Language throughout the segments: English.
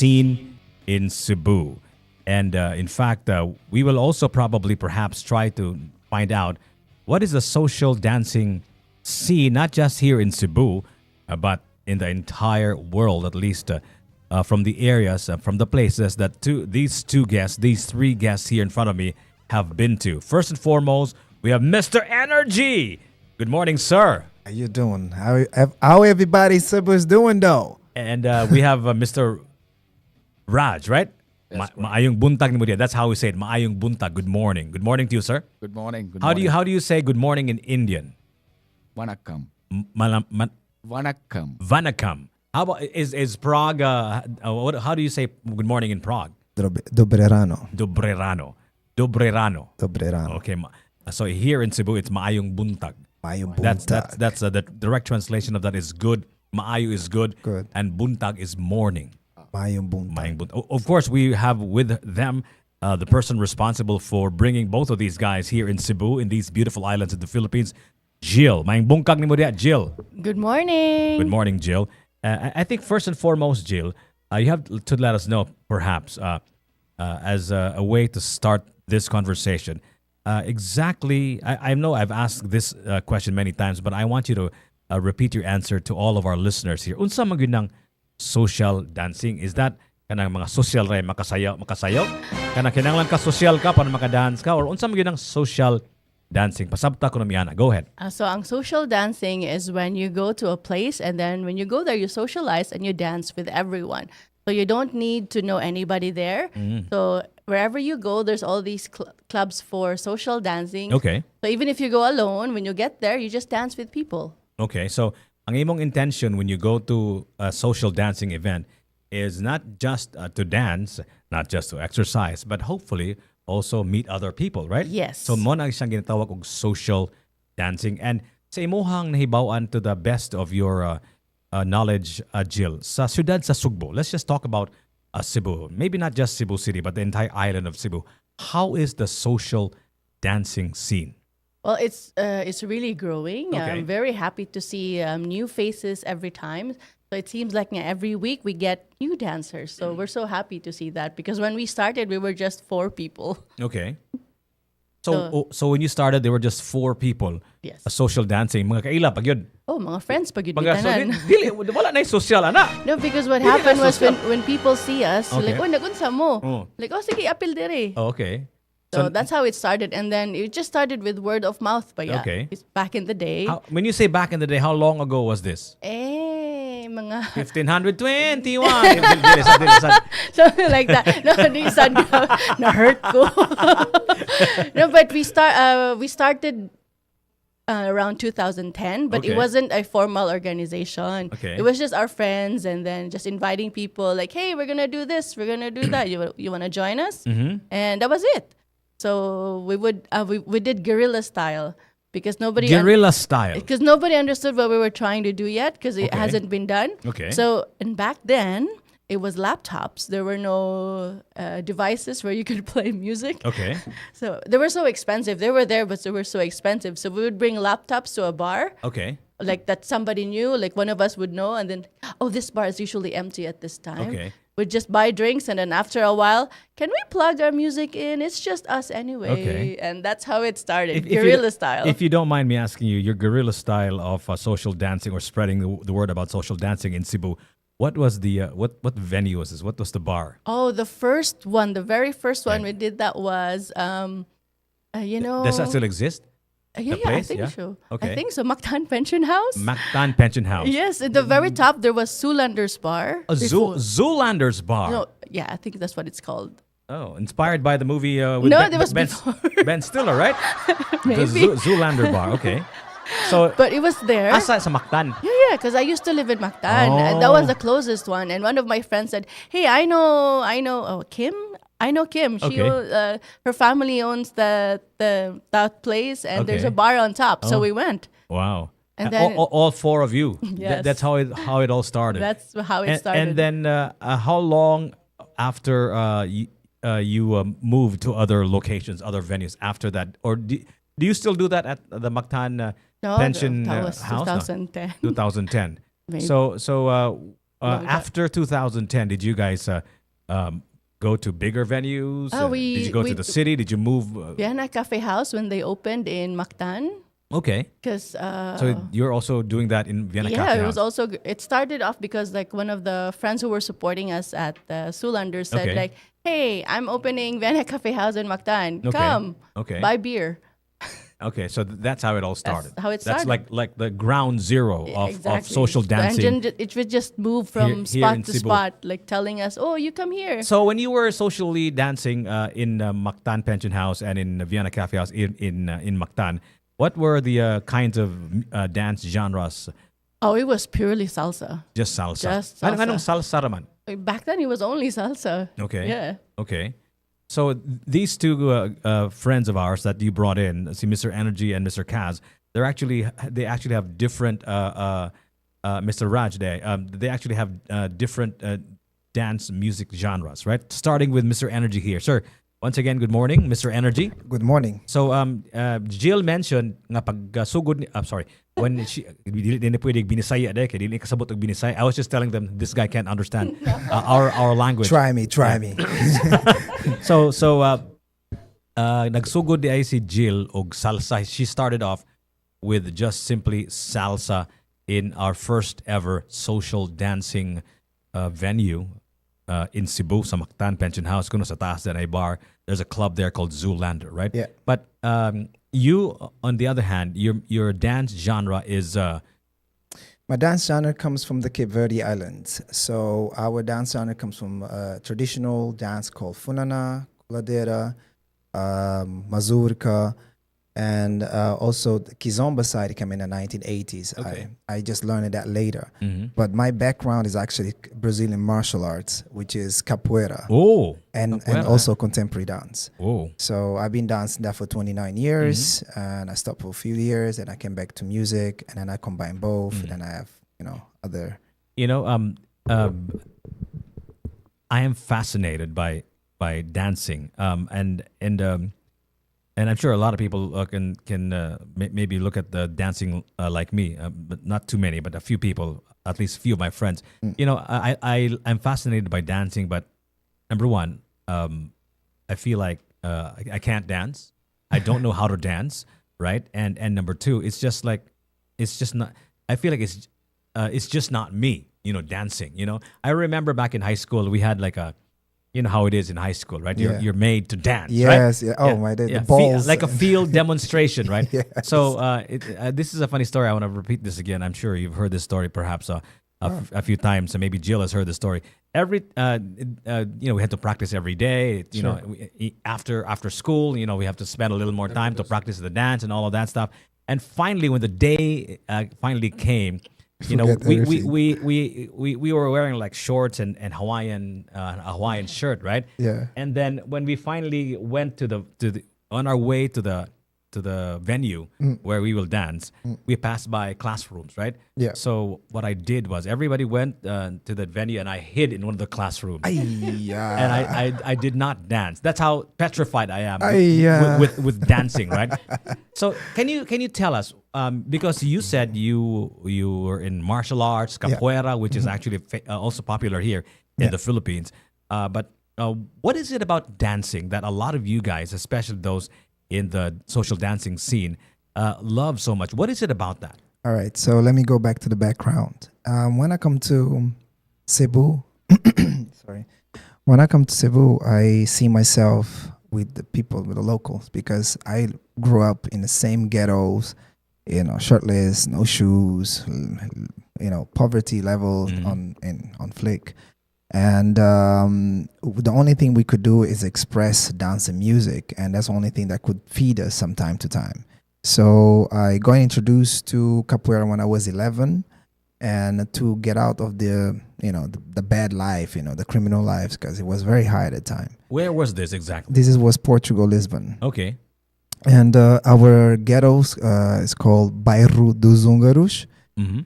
scene in Cebu. And in fact, we will also probably perhaps try to find out what is the social dancing scene, not just here in Cebu, but in the entire world, at least from the areas, from the places that these three guests here in front of me have been to. First and foremost, we have Mr. Energy. Good morning, sir. How you doing? How everybody Cebu is doing though? And we have Mr. Raj, right? Maayong buntag ni mo diyan. That's how we say it. Maayong buntag. Good morning. Good morning to you, sir. Good morning. Good How morning. do you say good morning in Indian? Vanakkam. Vanakkam. How about is Prague? How do you say good morning in Prague? Dobrerano. Dobrerano. Okay. So here in Cebu, it's maayong buntag. Maayong buntag. That's the direct translation of that is good. Maayo is good. Good. And buntag is morning. Maayong buntag. Of course, we have with them the person responsible for bringing both of these guys here in Cebu, in these beautiful islands of the Philippines, Jill. Maayong bungkag ni mo diya, Jill. Good morning. Good morning, Jill. I think first and foremost, Jill, you have to let us know, perhaps, as a way to start this conversation. Exactly, I know I've asked this question many times, but I want you to repeat your answer to all of our listeners here. Unsa man gyud nang social dancing? Is that kanang mga social ray makasayaw? Kanang kinahanglan ka social ka para makadance ka, or unsa man gyud nang social dancing? Pasabta ko na miyana. Go ahead. So ang social dancing is when you go to a place and then when you go there, you socialize and you dance with everyone. So you don't need to know anybody there. So wherever you go, there's all these clubs for social dancing. Okay. So even if you go alone, when you get there, you just dance with people. Okay, so ang imong intention when you go to a social dancing event is not just to dance, not just to exercise, but hopefully also meet other people, right? Yes. So mo na siyang ginatawag og social dancing. And sa imuhang nahibawan to the best of your knowledge, Jill, sa siyudad sa Sugbo, let's just talk about Cebu. Maybe not just Cebu City, but the entire island of Cebu. How is the social dancing scene? Well, it's really growing. Okay. I'm very happy to see new faces every time. So it seems like every week we get new dancers. So we're so happy to see that because when we started, we were just 4 people. Okay. So when you started, there were just 4 people. Yes. Social dancing. Mga kaila pag yun. Oh, mga friends pag yun Mga tanan. dili wala na yung social ana. No, because what Dili happened na was social. when people see us, Okay. like, oh, nagunsa mo. Oh. Like, oh, sige, apil dire. Oh, okay. So that's how it started. And then it just started with word of mouth pa ya. Okay. It's back in the day. When you say back in the day, how long ago was this? Mga 1521. Dili, sad. something like that. No, di sad ka. Na-hurt ko. No, but we started around 2010, but Okay. it wasn't a formal organization. Okay. It was just our friends and then just inviting people like, hey, we're going to do this, we're going to do that. You want to join us? Mm-hmm. And that was it. So we did guerrilla style because nobody Guerrilla style. because nobody understood what we were trying to do yet because it Okay. hasn't been done. Okay. So, and back then, it was laptops. There were no devices where you could play music. Okay. So they were so expensive. They were there, but they were so expensive. So we would bring laptops to a bar, Okay. like that somebody knew, like one of us would know. And then, oh, this bar is usually empty at this time. Okay. We'd just buy drinks. And then after a while, can we plug our music in? It's just us anyway. Okay. And that's how it started, If you guerrilla don't- style. If you don't mind me asking you, your guerrilla style of social dancing or spreading the word about social dancing in Cebu, what was the what venue was this? What was the bar? Oh, the first one, the very first one we did that was, Does that still exist? yeah, I place? think Yeah? so. Okay. I think so. Mactan Pension House. Mactan Pension House. Yes, at the very top there was Zulander's Bar. A before- Zoolander's bar. No, yeah, I think that's what it's called. Oh, inspired by the movie with No, Ben, there was ben, before. Ben Stiller, right? Maybe. The Zoolander bar. Okay. So, But it was there. asa sa Mactan? Yeah, because I used to live in Mactan, and that Oh. was the closest one. And one of my friends said, "Hey, I know, Kim. I know Kim. She, Okay. her family owns that place, and there's Okay. a bar on top. So Oh. we went. Wow. And then- all 4 of you. Yes. That's how it all started. That's how it and, started. And then how long after you moved to other locations, other venues after that? Or do you still do that at the Mactan no, Pension that was House? No. 2010. 2010. Maybe. So long time. After 2010, did you guys go to bigger venues? Did you go to the city? Did you move? Vienna Cafe House when they opened in Mactan. Okay. Because So you're also doing that in Vienna yeah, Cafe it House? was also it started off because like one of the friends who were supporting us at Sulander said Okay. like, "Hey, I'm opening Vienna Cafe House in Mactan. Okay. Come, Okay. buy beer." Okay, so that's how it all started. how it That's started. like the ground zero of Exactly. social dancing. And then it would just move from Here spot in to Cebu. spot, like telling us, "Oh, you come here." So when you were socially dancing in Mactan Pension House and in Vienna Cafe House in Mactan, what were the kinds of dance genres? Oh, it was purely salsa. Just salsa. Just salsa. Anong salsa naman? Back then, it was only salsa. Okay. Yeah. Okay. So these two friends of ours that you brought in, see Mr. Energy and Mr. Kaz, they actually have different Mr. Raj. They actually have different dance music genres, right? Starting with Mr. Energy here, sir. Once again, good morning, Mr. Energy. Good morning. So Jill mentioned nga pag sugod ni, I'm sorry, when she dili din pwede binisaya kay dili kasabot og binisaya. I was just telling them this guy can't understand our language. Try me. So nagsugod di ay si Jill og salsa. She started off with just simply salsa in our first ever social dancing venue in Cebu sa Mactan Pension House kuno sa taas din ay bar. There's a club there called Zoolander, right? Yeah. But you, on the other hand, your dance genre is My dance genre comes from the Cape Verde Islands. So our dance genre comes from a traditional dance called funana, coladera, mazurka, and also the kizomba side came in the 1980s. Okay. I just learned that later. But my background is actually Brazilian martial arts, which is capoeira, and capoeira. also contemporary dance. Oh. So I've been dancing that for 29 years, and I stopped for a few years, and I came back to music, and then I combine both, and then I have other. I am fascinated by dancing, and I'm sure a lot of people can maybe look at the dancing like me, but not too many, but a few people, at least a few of my friends. I'm fascinated by dancing, but number one, I feel like I can't dance. I don't know how to dance, right? And number two, it's just not. I feel like it's just not me, dancing. I remember back in high school, we had like a. You know how it is in high school, right? Yeah. You're made to dance, Yes, right? yeah. Oh my, the balls. Like a field demonstration, right? Yes. So this is a funny story. I want to repeat this again. I'm sure you've heard this story perhaps a few times, and maybe Jill has heard the story. We had to practice every day. After school, we have to spend a little more time to practice the dance and all of that stuff. And finally, when the day finally came, we were wearing like shorts and a Hawaiian shirt, right? Yeah. And then when we finally went to on our way to the venue where we will dance, we passed by classrooms, right? Yeah. So what I did was everybody went to the venue and I hid in one of the classrooms. And I did not dance. That's how petrified I am with dancing, right? So can you tell us, because you said you were in martial arts, capoeira, which is actually also popular here in the Philippines. But what is it about dancing that a lot of you guys, especially those in the social dancing scene, love so much? What is it about that? All right, so let me go back to the background. When I come to Cebu, when I come to Cebu, I see myself with the people, with the locals, because I grew up in the same ghettos, shirtless, no shoes, poverty level on flick. And the only thing we could do is express dance and music, and that's the only thing that could feed us from time to time. So I got introduced to capoeira when I was 11, and to get out of the bad life, the criminal lives, because it was very high at the time. Where was this exactly? This was Portugal, Lisbon. Okay. And our ghettos is called Bairro dos Húngaros.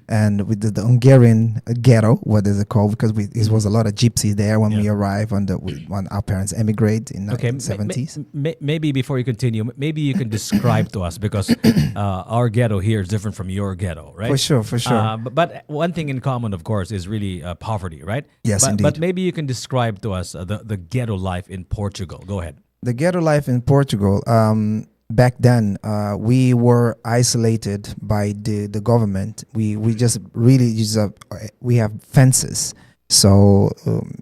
and with the Hungarian ghetto, what is it called? Because it was a lot of gypsies there when we arrived when our parents emigrated in the 1970s. Maybe before you continue, maybe you can describe to us, because our ghetto here is different from your ghetto, right? For sure, for sure. But one thing in common, of course, is really poverty, right? Yes, indeed. But maybe you can describe to us the ghetto life in Portugal. Go ahead. The ghetto life in Portugal, back then, we were isolated by the government. We just really we have fences. So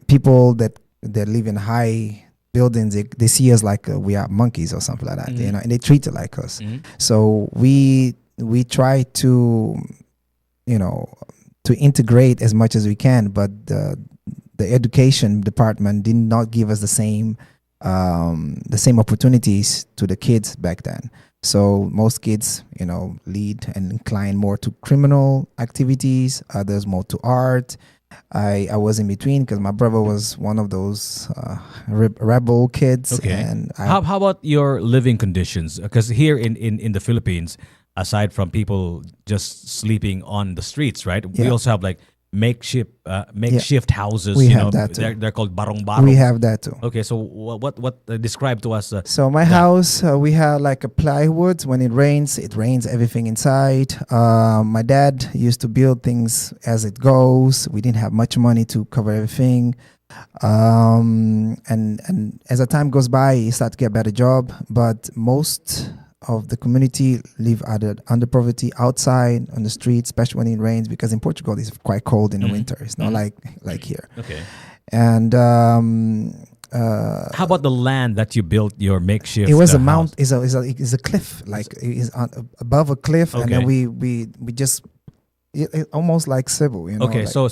people that live in high buildings, they see us like we are monkeys or something like that, and they treat it like us. So we try to, to integrate as much as we can, but the education department did not give us the same opportunities to the kids back then. So most kids, lead and incline more to criminal activities, others more to art. I was in between because my brother was one of those rebel kids. Okay. And how about your living conditions? Because here in the Philippines, aside from people just sleeping on the streets, right? We also have like makeshift houses. We have that too. They're called barong-barong. We have that too. Okay, so what describe to us? So my house, we have like a plywood. When it rains everything inside. My dad used to build things as it goes. We didn't have much money to cover everything. And as the time goes by, he started to get a better job. But most of the community live under poverty outside on the streets, especially when it rains, because in Portugal it's quite cold in the winter. It's not like here. Okay. And how about the land that you built your makeshift? It was a house? mount. Is a cliff, like it's above a cliff, and then we just it almost like Cebu. Okay, so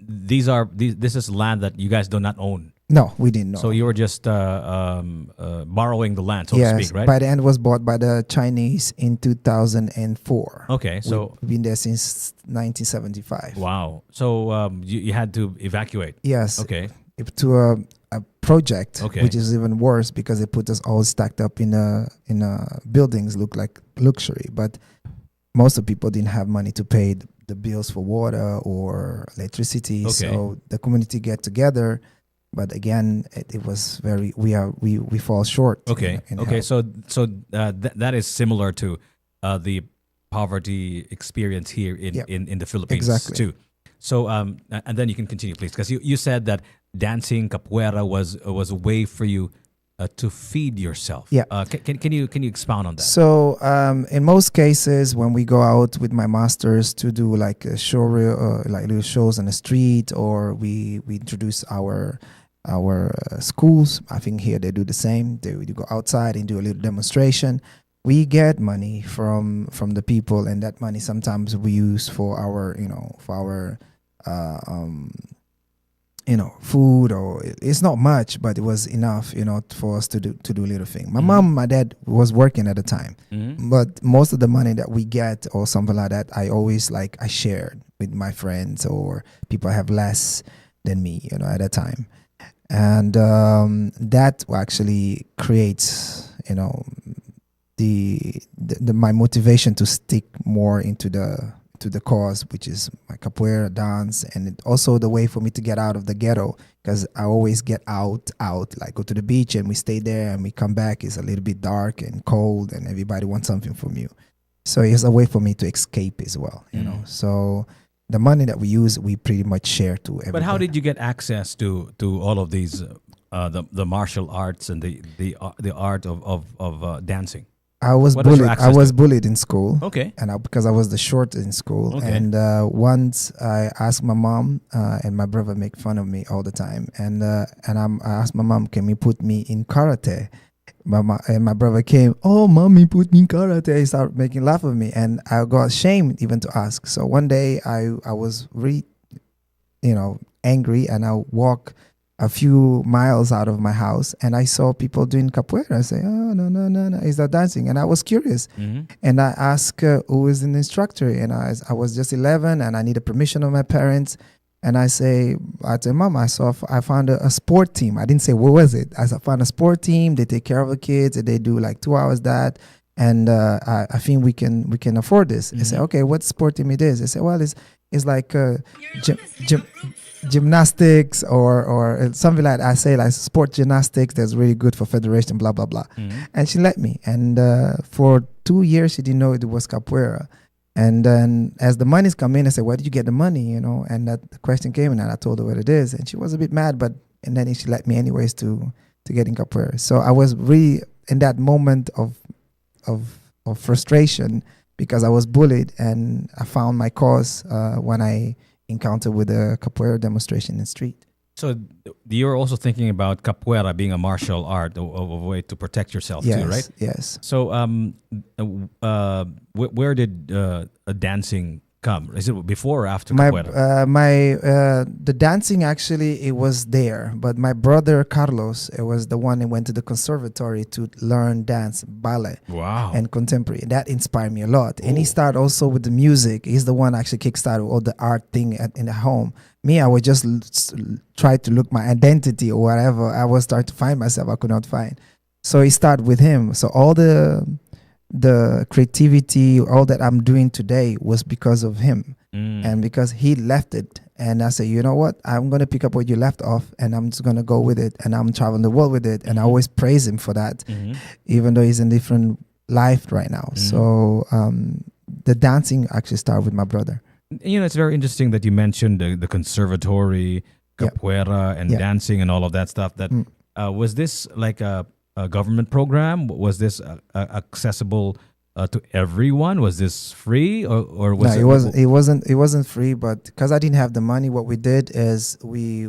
this is land that you guys do not own. No, we didn't know. So you were just borrowing the land, so to speak, right? By the end, it was bought by the Chinese in 2004. Okay, so we've been there since 1975. Wow. So you had to evacuate. Yes. Okay. To a project, Okay. which is even worse because they put us all stacked up in buildings, look like luxury, but most of the people didn't have money to pay the bills for water or electricity. Okay. So the community get together. But again, it was we fall short. Okay. Okay. help. So that is similar to the poverty experience here in the Philippines too. So and then you can continue, please, because you said that dancing capoeira was a way for you to feed yourself. Yeah. Can you expound on that? So in most cases, when we go out with my masters to do like a show, like little shows on the street, or we introduce our schools. I think here they do the same. They go outside and do a little demonstration. We get money from the people, and that money sometimes we use for our food, or it's not much, but it was enough, for us to do a little thing. My mom, my dad was working at the time, but most of the money that we get or something like that, I always I shared with my friends or people have less than me, at that time. And that actually creates, my motivation to stick more into the cause, which is my capoeira dance, and it also the way for me to get out of the ghetto, because I always get out, like go to the beach and we stay there and we come back. It's a little bit dark and cold, and everybody wants something from you. So it's a way for me to escape as well, So the money that we use, we pretty much share to everybody. But how did you get access to all of these, the martial arts and the art of dancing? I was bullied. I was bullied in school. Okay. And because I was the short in school. Okay. And once I asked my mom, and my brother make fun of me all the time. And I asked my mom, can you put me in karate? And my brother came, oh, mommy, put me in karate. He started making laugh of me, and I got ashamed even to ask. So one day I was really, angry, and I walked a few miles out of my house, and I saw people doing capoeira. I say, oh, no, is that dancing? And I was curious, and I asked who is an instructor, and I was just 11, and I needed permission of my parents. And I say, Mom, I found a sport team. I didn't say, what was it? I found a sport team. They take care of the kids. And they do like 2 hours that. and I think we can afford this. I say, okay, what sport team it is? I say, well, it's like gymnastics or something like that. I say like sport gymnastics that's really good for federation, blah blah blah. And she let me, and for 2 years she didn't know it was capoeira. And then as the money's come in, I said, where did you get the money, and that the question came in, and I told her what it is, and she was a bit mad, and then she let me anyways to get in capoeira. So I was really in that moment of frustration because I was bullied, and I found my cause when I encountered with a capoeira demonstration in the street. So you're also thinking about capoeira being a martial art, a way to protect yourself Yes, too, right? yes. So where did dancing come? Is it before or after capoeira? The dancing actually it was there, but my brother Carlos, it was the one that went to the conservatory to learn dance, ballet, Wow. and contemporary. That inspired me a lot. And he started also with the music. He's the one actually kickstarted all the art thing in the home. Me, I would just try to look my identity or whatever. I was starting to find myself. I could not find. So it started with him. So all the creativity, all that I'm doing today was because of him, and because he left it. And I said, you know what? I'm gonna pick up what you left off, and I'm just gonna go with it. And I'm traveling the world with it. And I always praise him for that, even though he's in different life right now. So the dancing actually started with my brother. It's very interesting that you mentioned the conservatory, capoeira, and dancing and all of that stuff. That was this like a government program? Was this accessible to everyone? Was this free or was no, it wasn't free, but because I didn't have the money, what we did is we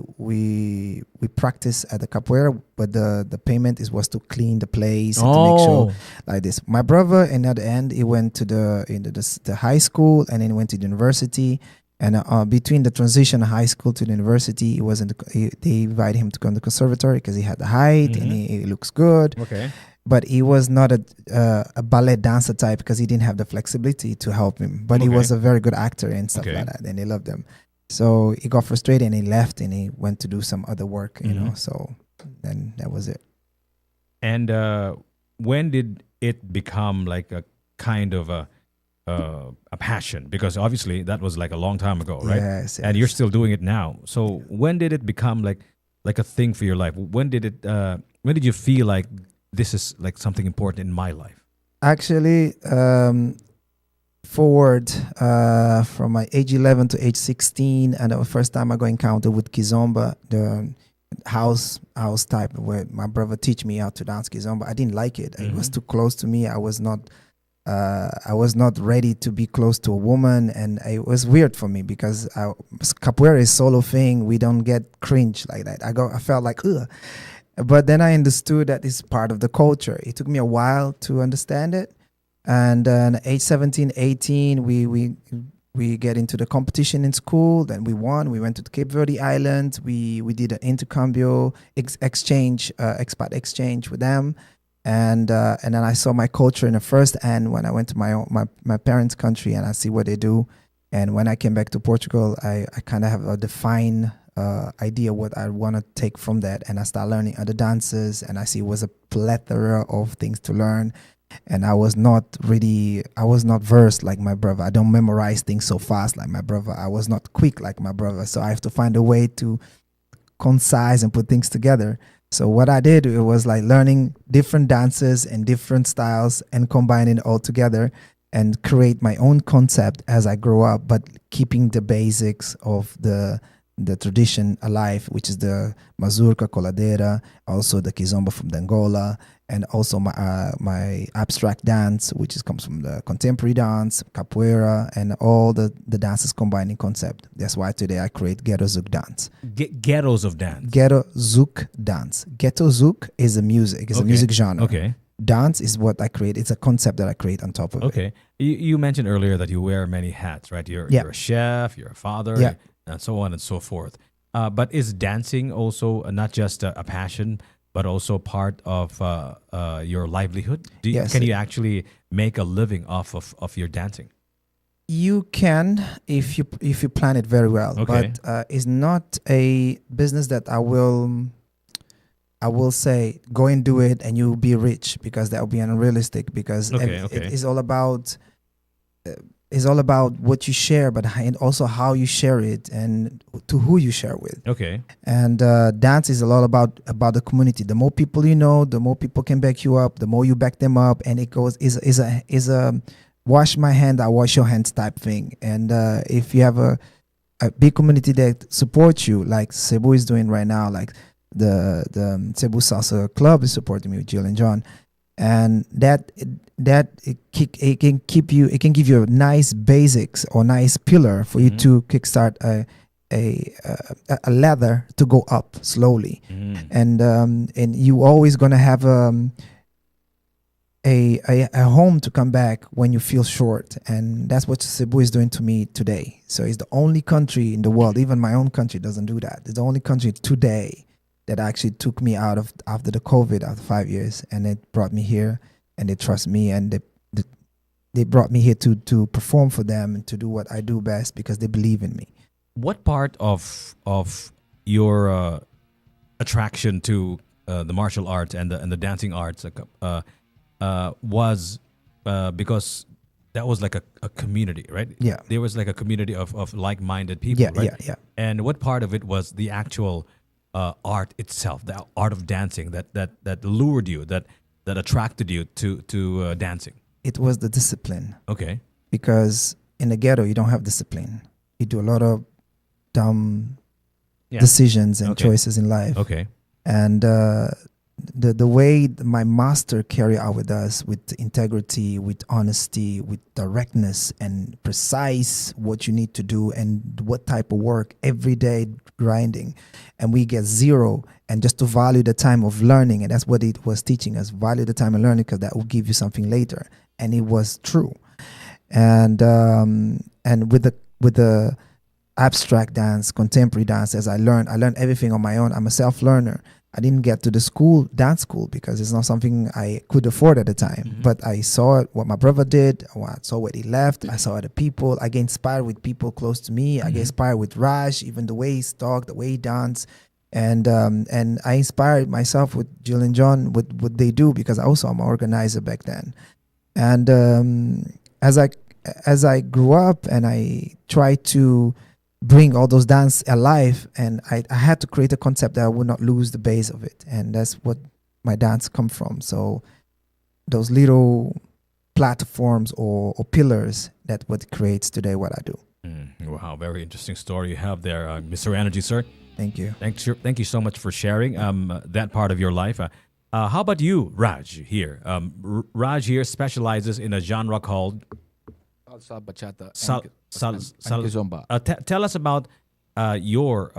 practiced at the capoeira, but the payment was to clean the place and to make sure like this. My brother, and at the end, he went to the high school, and then he went to the university. And between the transition of high school to the university, they invited him to go to the conservatory because he had the height and he looks good. Okay. But he was not a ballet dancer type because he didn't have the flexibility to help him. But he was a very good actor and stuff like that, and they loved him. So he got frustrated and he left and he went to do some other work, So then that was it. And when did it become like a kind of a passion? Because obviously that was like a long time ago, right? Yes. And you're still doing it now. So when did it become like a thing for your life? When did you feel like this is like something important in my life? Actually, forward from my age 11 to age 16, and the first time I got encounter with kizomba, the house type where my brother teach me how to dance kizomba. I didn't like it. It was too close to me. I was not ready to be close to a woman, and it was weird for me because capoeira is solo thing. We don't get cringe like that. I felt like ugh. But then I understood that it's part of the culture. It took me a while to understand it. And then at age 17, 18, we get into the competition in school. Then we won. We went to the Cape Verde Islands. We did an intercambio exchange, expat exchange with them. And then I saw my culture in the first hand when I went to my parents' country, and I see what they do. And when I came back to Portugal, I kind of have a defined idea what I want to take from that, and I start learning other dances, and I see it was a plethora of things to learn, and I was not versed like my brother. I don't memorize things so fast like my brother. I was not quick like my brother, so I have to find a way to concise and put things together. So what I did, it was like learning different dances and different styles and combining it all together and create my own concept as I grow up, but keeping the basics of the tradition alive, which is the mazurka, coladeira, also the kizomba from Angola, and also my abstract dance, which comes from the contemporary dance, capoeira, and all the dances combined in concept. That's why today I create Ghetto Zouk dance. Ghettos of dance. Ghetto Zouk dance. Ghetto Zouk is a music. It's a music genre. Okay. Dance is what I create. It's a concept that I create on top of it. Okay. You mentioned earlier that you wear many hats, right? You're a chef, you're a father, and so on and so forth. But is dancing also not just a passion, but also part of your livelihood? Yes. Can you actually make a living off of your dancing? You can if you plan it very well. Okay. But it's not a business that I will I will say go and do it and you'll be rich, because that will be unrealistic, because Okay, it okay. is all about what you share, but and also how you share it and to who you share with. Okay. And dance is a lot about the community. The more people you know, the more people can back you up. The more you back them up, and it goes is a wash my hand, I wash your hands type thing. And if you have a big community that supports you, like Cebu is doing right now, like the Cebu Salsa Club is supporting me with Jill and John, and it can keep you, it can give you a nice basics or nice pillar for you to kickstart a ladder to go up slowly. And you always gonna have a home to come back when you feel short, and that's what Cebu is doing to me today. So it's the only country in the world, even my own country doesn't do that. It's the only country today that actually took me out of after the COVID, after 5 years, and it brought me here, and they trust me, and they brought me here to perform for them and to do what I do best, because they believe in me. What part of your attraction to the martial arts and the dancing arts was because that was like a community, right? Yeah. There was like a community of like-minded people, Yeah, right? yeah. And what part of it was the actual art itself, the art of dancing that lured you, that attracted you to dancing? It was the discipline, Okay. because in the ghetto you don't have discipline. You do a lot of dumb Yeah. decisions and Okay. choices in life. Okay. And the way my master carry out with us, with integrity, with honesty, with directness, and precise what you need to do and what type of work every day grinding, and we get zero, and just to value the time of learning. And that's what it was teaching us: value the time of learning, because that will give you something later. And it was true. And with the abstract dance, contemporary dance, as I learned everything on my own. I'm a self-learner. I didn't get to the dance school, because it's not something I could afford at the time. But I saw what my brother did. I saw what he left. I saw other people. I get inspired with people close to me. I get inspired with Raj, even the way he talked, the way he danced. And I inspired myself with Jill and John, with what they do, because also I'm an organizer back then. And as I grew up and I tried to bring all those dance alive, and I had to create a concept that I would not lose the base of it, and that's what my dance come from. So those little platforms or pillars, that what creates today what I do. Wow, very interesting story you have there, Mr. Energy, sir. Thank you. Thank you so much for sharing that part of your life. How about you, Raj, here? Raj here specializes in a genre called Salsa, bachata, Sal- and, sal- and, sal- and kizomba. tell us about your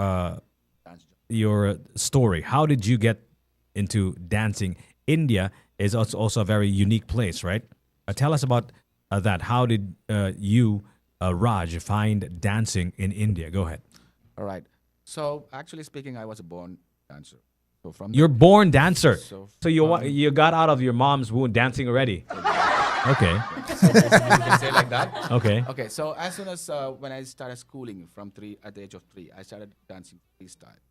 Dance. story. How did you get into dancing? India is also a very unique place, right? Tell us about that. How did you, Raj, find dancing in India? Go ahead. All right. So actually speaking, I was a born dancer. So from You're born dancer. So So you got out of your mom's womb dancing already. Okay. you can say like that. Okay. Okay. So as soon as when I started schooling at the age of 3, I started dancing freestyle.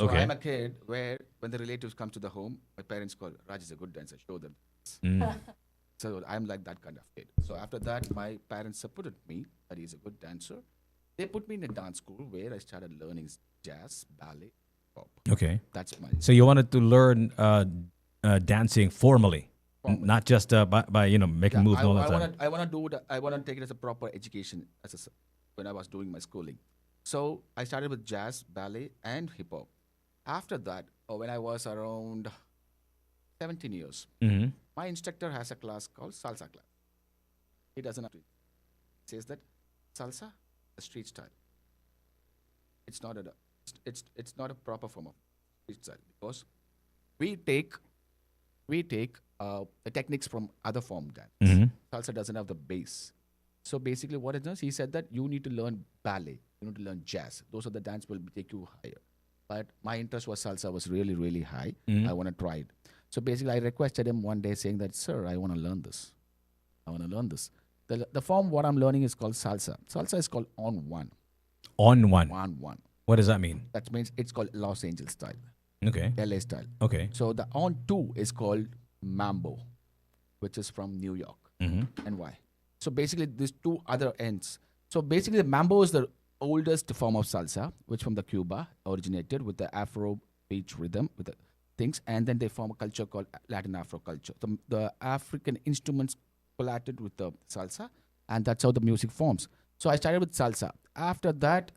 So Okay. I'm a kid where when the relatives come to the home, my parents call Raj is a good dancer. Show them. So I'm like that kind of kid. So after that, my parents supported me that he's a good dancer. They put me in a dance school where I started learning jazz, ballet, pop. Okay. That's my So you wanted to learn dancing formally, not just by making moves all the time. I want to take it as a proper education when I was doing my schooling. So I started with jazz, ballet, and hip hop. After that, when I was around 17 years, Mhm. my instructor has a class called Salsa Club. He doesn't have to. He says that salsa, a street style. It's not a proper form of street style, because we take the techniques from other form dance. Mhm. Salsa doesn't have the base. So basically, what it does, he said that you need to learn ballet, you need to learn jazz. Those are the dance will take you higher. But my interest was salsa was really, really high. I want to try it. So basically, I requested him one day saying that, sir, I want to learn this. I want to learn this. The form what I'm learning is called salsa. Salsa is called on one. On one. On one. What does that mean? That means it's called Los Angeles style. Okay. LA style. Okay. So the on two is called Mambo, which is from New York. Mm-hmm. And why? So basically, these two other ends. So basically, the Mambo is the oldest form of salsa, which from the Cuba originated with the Afro beat rhythm with the things, and then they form a culture called Latin Afro culture. The African instruments collated with the salsa, and that's how the music forms. So I started with salsa. After that,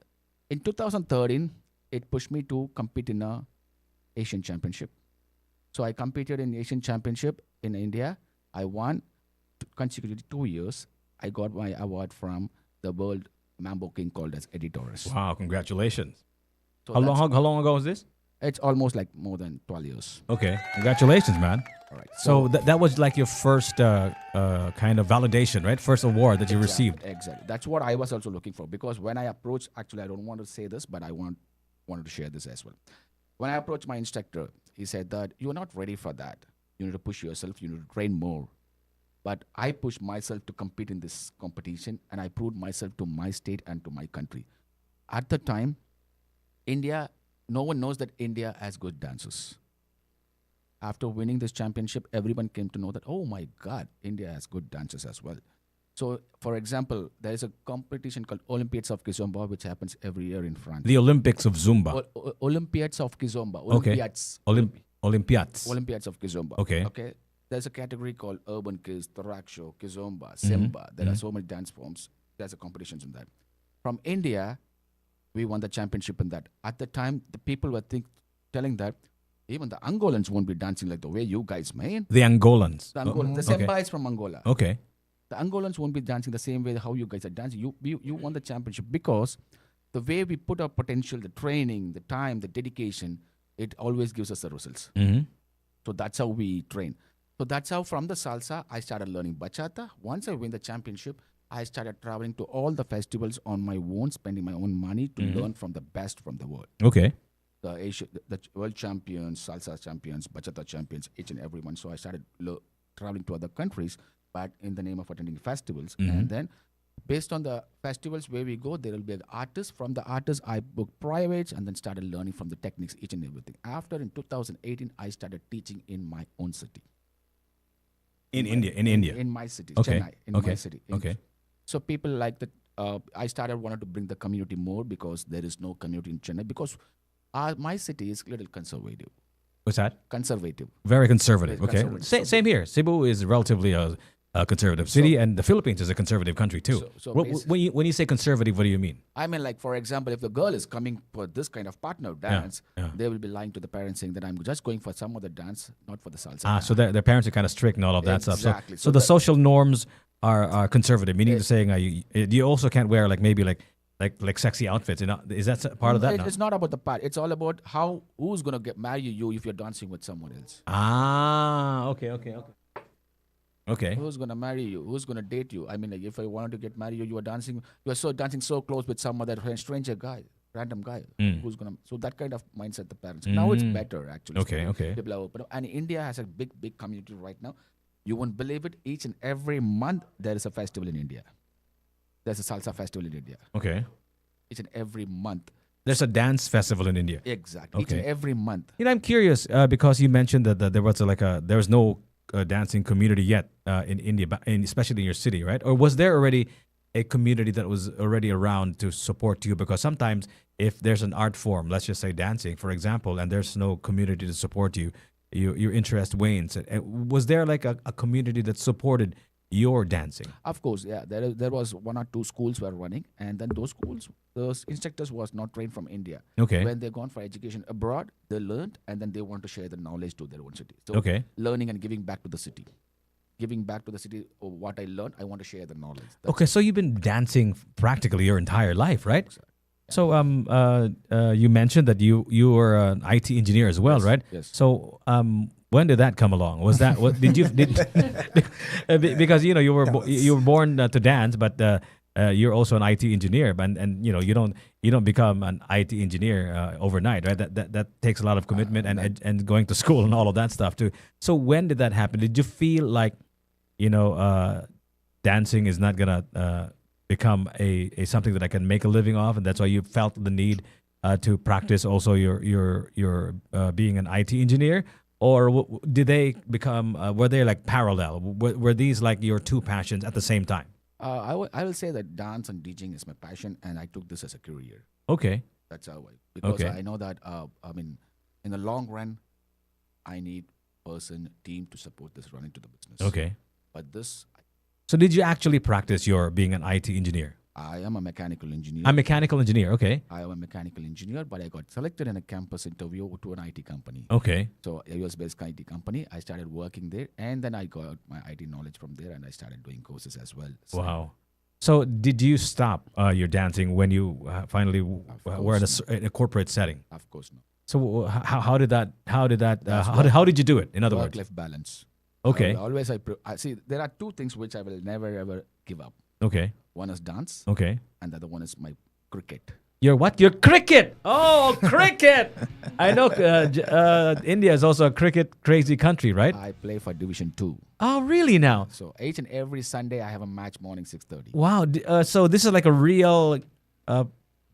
in 2013, it pushed me to compete in a Asian championship. So I competed in Asian championship in India. I won consecutively 2 years. I got my award from the World Mambo King called as Eddie Torres. Wow! Congratulations. So How long? that's- How long ago was this? It's almost like more than 12 years. Okay. Congratulations, man. All right. So that was like your first kind of validation, right? First award that you received. Exactly. That's what I was also looking for, because when I approached, actually, I don't want to say this, but I wanted to share this as well. When I approached my instructor, he said that you're not ready for that. You need to push yourself. You need to train more. But I pushed myself to compete in this competition, and I proved myself to my state and to my country. At the time, India, no one knows that India has good dancers. After winning this championship, everyone came to know that, oh my God, India has good dancers as well. So, for example, there is a competition called Olympiads of Kizomba, which happens every year in France. The Olympics of Zumba. Olympiads of Kizomba. Okay. Olympiads. Olympiads. Olympiads of Kizomba. Okay. Okay. There's a category called Urban Kiz, Taraksho, Kizomba, Simba. There are so many dance forms. There's a competitions in that. From India, we won the championship in that. At the time, the people were telling that even the Angolans won't be dancing like the way you guys, man. The Angolans. The Angolans. The Okay. Semba is from Angola. Okay. The Angolans won't be dancing the same way how you guys are dancing. You won the championship because the way we put our potential, the training, the time, the dedication, it always gives us the results. Mm-hmm. So that's how we train. So that's how from the salsa, I started learning bachata. Once I win the championship, I started traveling to all the festivals on my own, spending my own money to learn from the best from the world. Okay. The world champions, salsa champions, bachata champions, each and every one. So I started traveling to other countries, but in the name of attending festivals. And then based on the festivals where we go, there will be an artist. From the artist, I booked privates and then started learning from the techniques, each and everything. After, in 2018, I started teaching in my own city. In India. In my city, Okay. Chennai, in Okay. my city. Okay. So people like that. I wanted to bring the community more because there is no community in Chennai, because my city is a little conservative. What's that? Conservative. Very conservative. Very Okay. conservative. Same here. Cebu is relatively a conservative city, and the Philippines is a conservative country too. So When you say conservative, what do you mean? I mean, like, for example, if the girl is coming for this kind of partner dance, yeah. they will be lying to the parents saying that I'm just going for some other dance, not for the salsa. So their parents are kind of strict and all of that stuff. Exactly. So So the that- social norms are conservative, meaning to saying you also can't wear like sexy outfits. You know, is that part of that? No? It's not about the part. It's all about who's going to marry you if you're dancing with someone else. Okay. Who's going to marry you? Who's going to date you? I mean, like, if I wanted to get married, you are dancing so close with some other stranger guy, random guy. Who's going to? So that kind of mindset the parents. Now it's better actually. Okay. People are open. And India has a big community right now. You won't believe it. Each and every month there is a festival in India. There's a salsa festival in India. Okay. Each and every month. There's a dance festival in India. Exactly. Each and Okay. every month. You know, I'm curious because you mentioned that there was there was no dancing community yet in India, especially in your city, right? Or was there already a community that was already around to support you? Because sometimes if there's an art form, let's just say dancing, for example, and there's no community to support you, your interest wanes. Was there like a community that supported your dancing? Of course, yeah. There was 1 or 2 schools were running, and then those instructors was not trained from India. Okay. When they gone for education abroad, they learned, and then they want to share the knowledge to their own city. So Okay. learning and giving back to the city. Giving back to the city of what I learned, I want to share the knowledge. Okay, so you've been dancing practically your entire life, right? So you mentioned that you were an IT engineer as well, Yes, right? yes. So when did that come along? Was that what did you because you were born to dance, but you're also an IT engineer, and you don't become an IT engineer overnight, right? That takes a lot of commitment and going to school and all of that stuff too. So when did that happen? Did you feel like dancing is not gonna become a something that I can make a living off, and that's why you felt the need to practice also your being an IT engineer, or did they become were they like parallel? Were these like your two passions at the same time? I will say that dance and DJing is my passion, and I took this as a career. Okay. That's how because Okay. I know that I mean, in the long run, I need team to support this running to the business. Okay. But this, So did you actually practice your being an IT engineer? I am a mechanical engineer. A mechanical engineer. Okay. I am a mechanical engineer, but I got selected in a campus interview to an IT company. Okay. So a US-based IT company. I started working there, and then I got my IT knowledge from there, and I started doing courses as well. So Wow. So did you stop your dancing when you finally were in in a corporate setting? of course, no. So how did that That's how did you do it? In other words, Work-life balance. okay, Always I see there are two things which I will never ever give up. okay, One is dance, okay. and the other one is my cricket. You're what? You're cricket. Oh, cricket. I know India is also a cricket crazy country, right? I play for Division 2. Oh, really now? So each and every Sunday I have a match morning 6:30. Wow. So this is like a real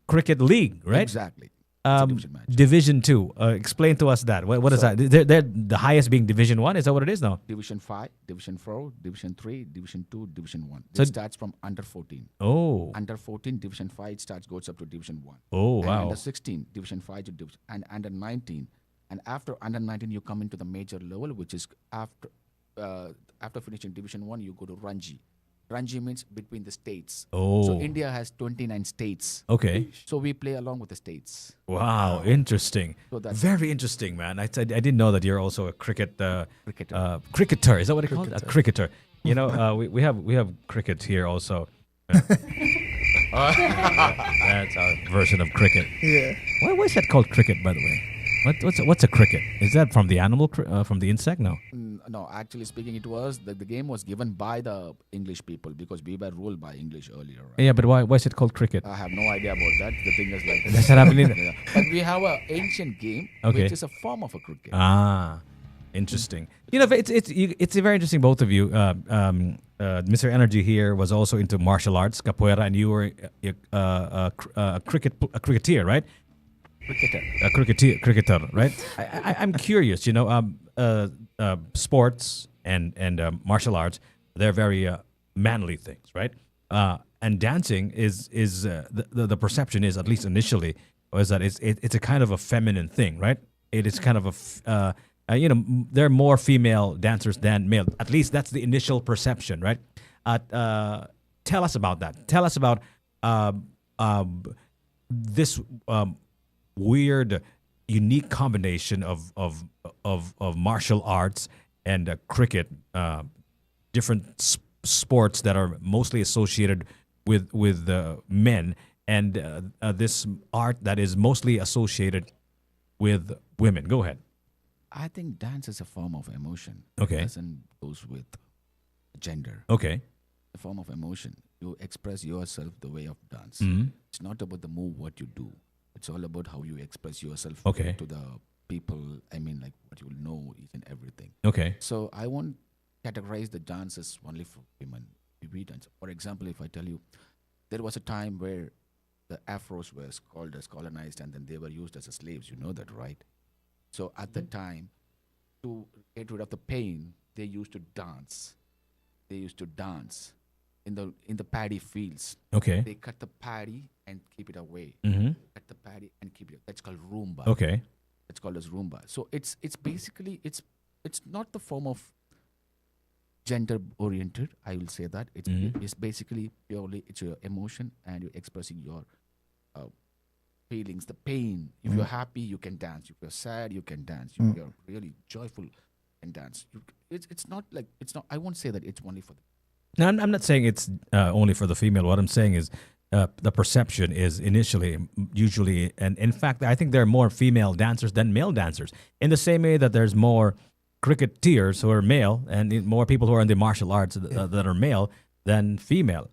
cricket league, right? Exactly. It's a division match. Division 2. Explain to us that. What is that? They're the highest being Division 1? Is that what it is now? Division 5, Division 4, Division 3, Division 2, Division 1. So It starts from under 14. Oh. Under 14, Division 5 it starts goes up to Division 1. Oh, And wow. under 16, Division 5 to Division and under 19. And after under 19 you come into the major level, which is after finishing Division 1 you go to Ranji. Ranji means between the states. Oh. So India has 29 states. Okay. So we play along with the states. Wow, interesting. So that's- Very interesting, man. I didn't know that you're also a cricketer. Cricketer. Is that what they call it? A cricketer. You know, we have cricket here also. That's our version of cricket. Yeah. Why is that called cricket, by the way? What's a cricket? Is that from the animal, from the insect? No. No, actually speaking, it was the game was given by the English people because we were ruled by English earlier. Right? Yeah, but why is it called cricket? I have no idea about that. The thing is like Does that happen in? Yeah. But we have an ancient game Okay. which is a form of a cricket. Ah, interesting. You know, it's very interesting. Both of you, Mr. Energy here was also into martial arts, capoeira, and you were a cricketer, right? Cricketer. A cricketer, right? I'm curious. You know, sports and martial arts, they're very manly things, right? And dancing is the perception is, at least initially, was that it's a kind of a feminine thing, right? It is kind of you know, there are more female dancers than male. At least that's the initial perception, right? Tell us about that. Tell us about this weird, unique combination of martial arts and cricket, different sports that are mostly associated with men, and this art that is mostly associated with women. Go ahead. I think dance is a form of emotion. Okay. It doesn't goes with gender. Okay. A form of emotion. You express yourself the way of dance. Mhm. It's not about the move, what you do. It's all about how you express yourself Okay. to the people. I mean, like what you will know, each and everything. Okay. So I won't categorize the dance as only for women. We dance. For example, if I tell you, there was a time where the Afros were called as colonized, and then they were used as slaves. You know that, right? So at the time, to get rid of the pain, they used to dance. They used to dance in the paddy fields. Okay. They cut the paddy and keep it away. Mm-hmm. Cut the paddy and keep it. That's called rumba. Okay. It's called as rumba. So it's basically it's not the form of gender oriented. I will say that it's basically purely it's your emotion and you're expressing your feelings, the pain. If you're happy, you can dance. If you're sad, you can dance. If you're really joyful, you can dance. It's not like it's not. I won't say that it's only for the. Now, I'm not saying it's only for the female. What I'm saying is the perception is usually, and in fact, I think there are more female dancers than male dancers. In the same way that there's more cricketers who are male and more people who are in the martial arts that are male than female.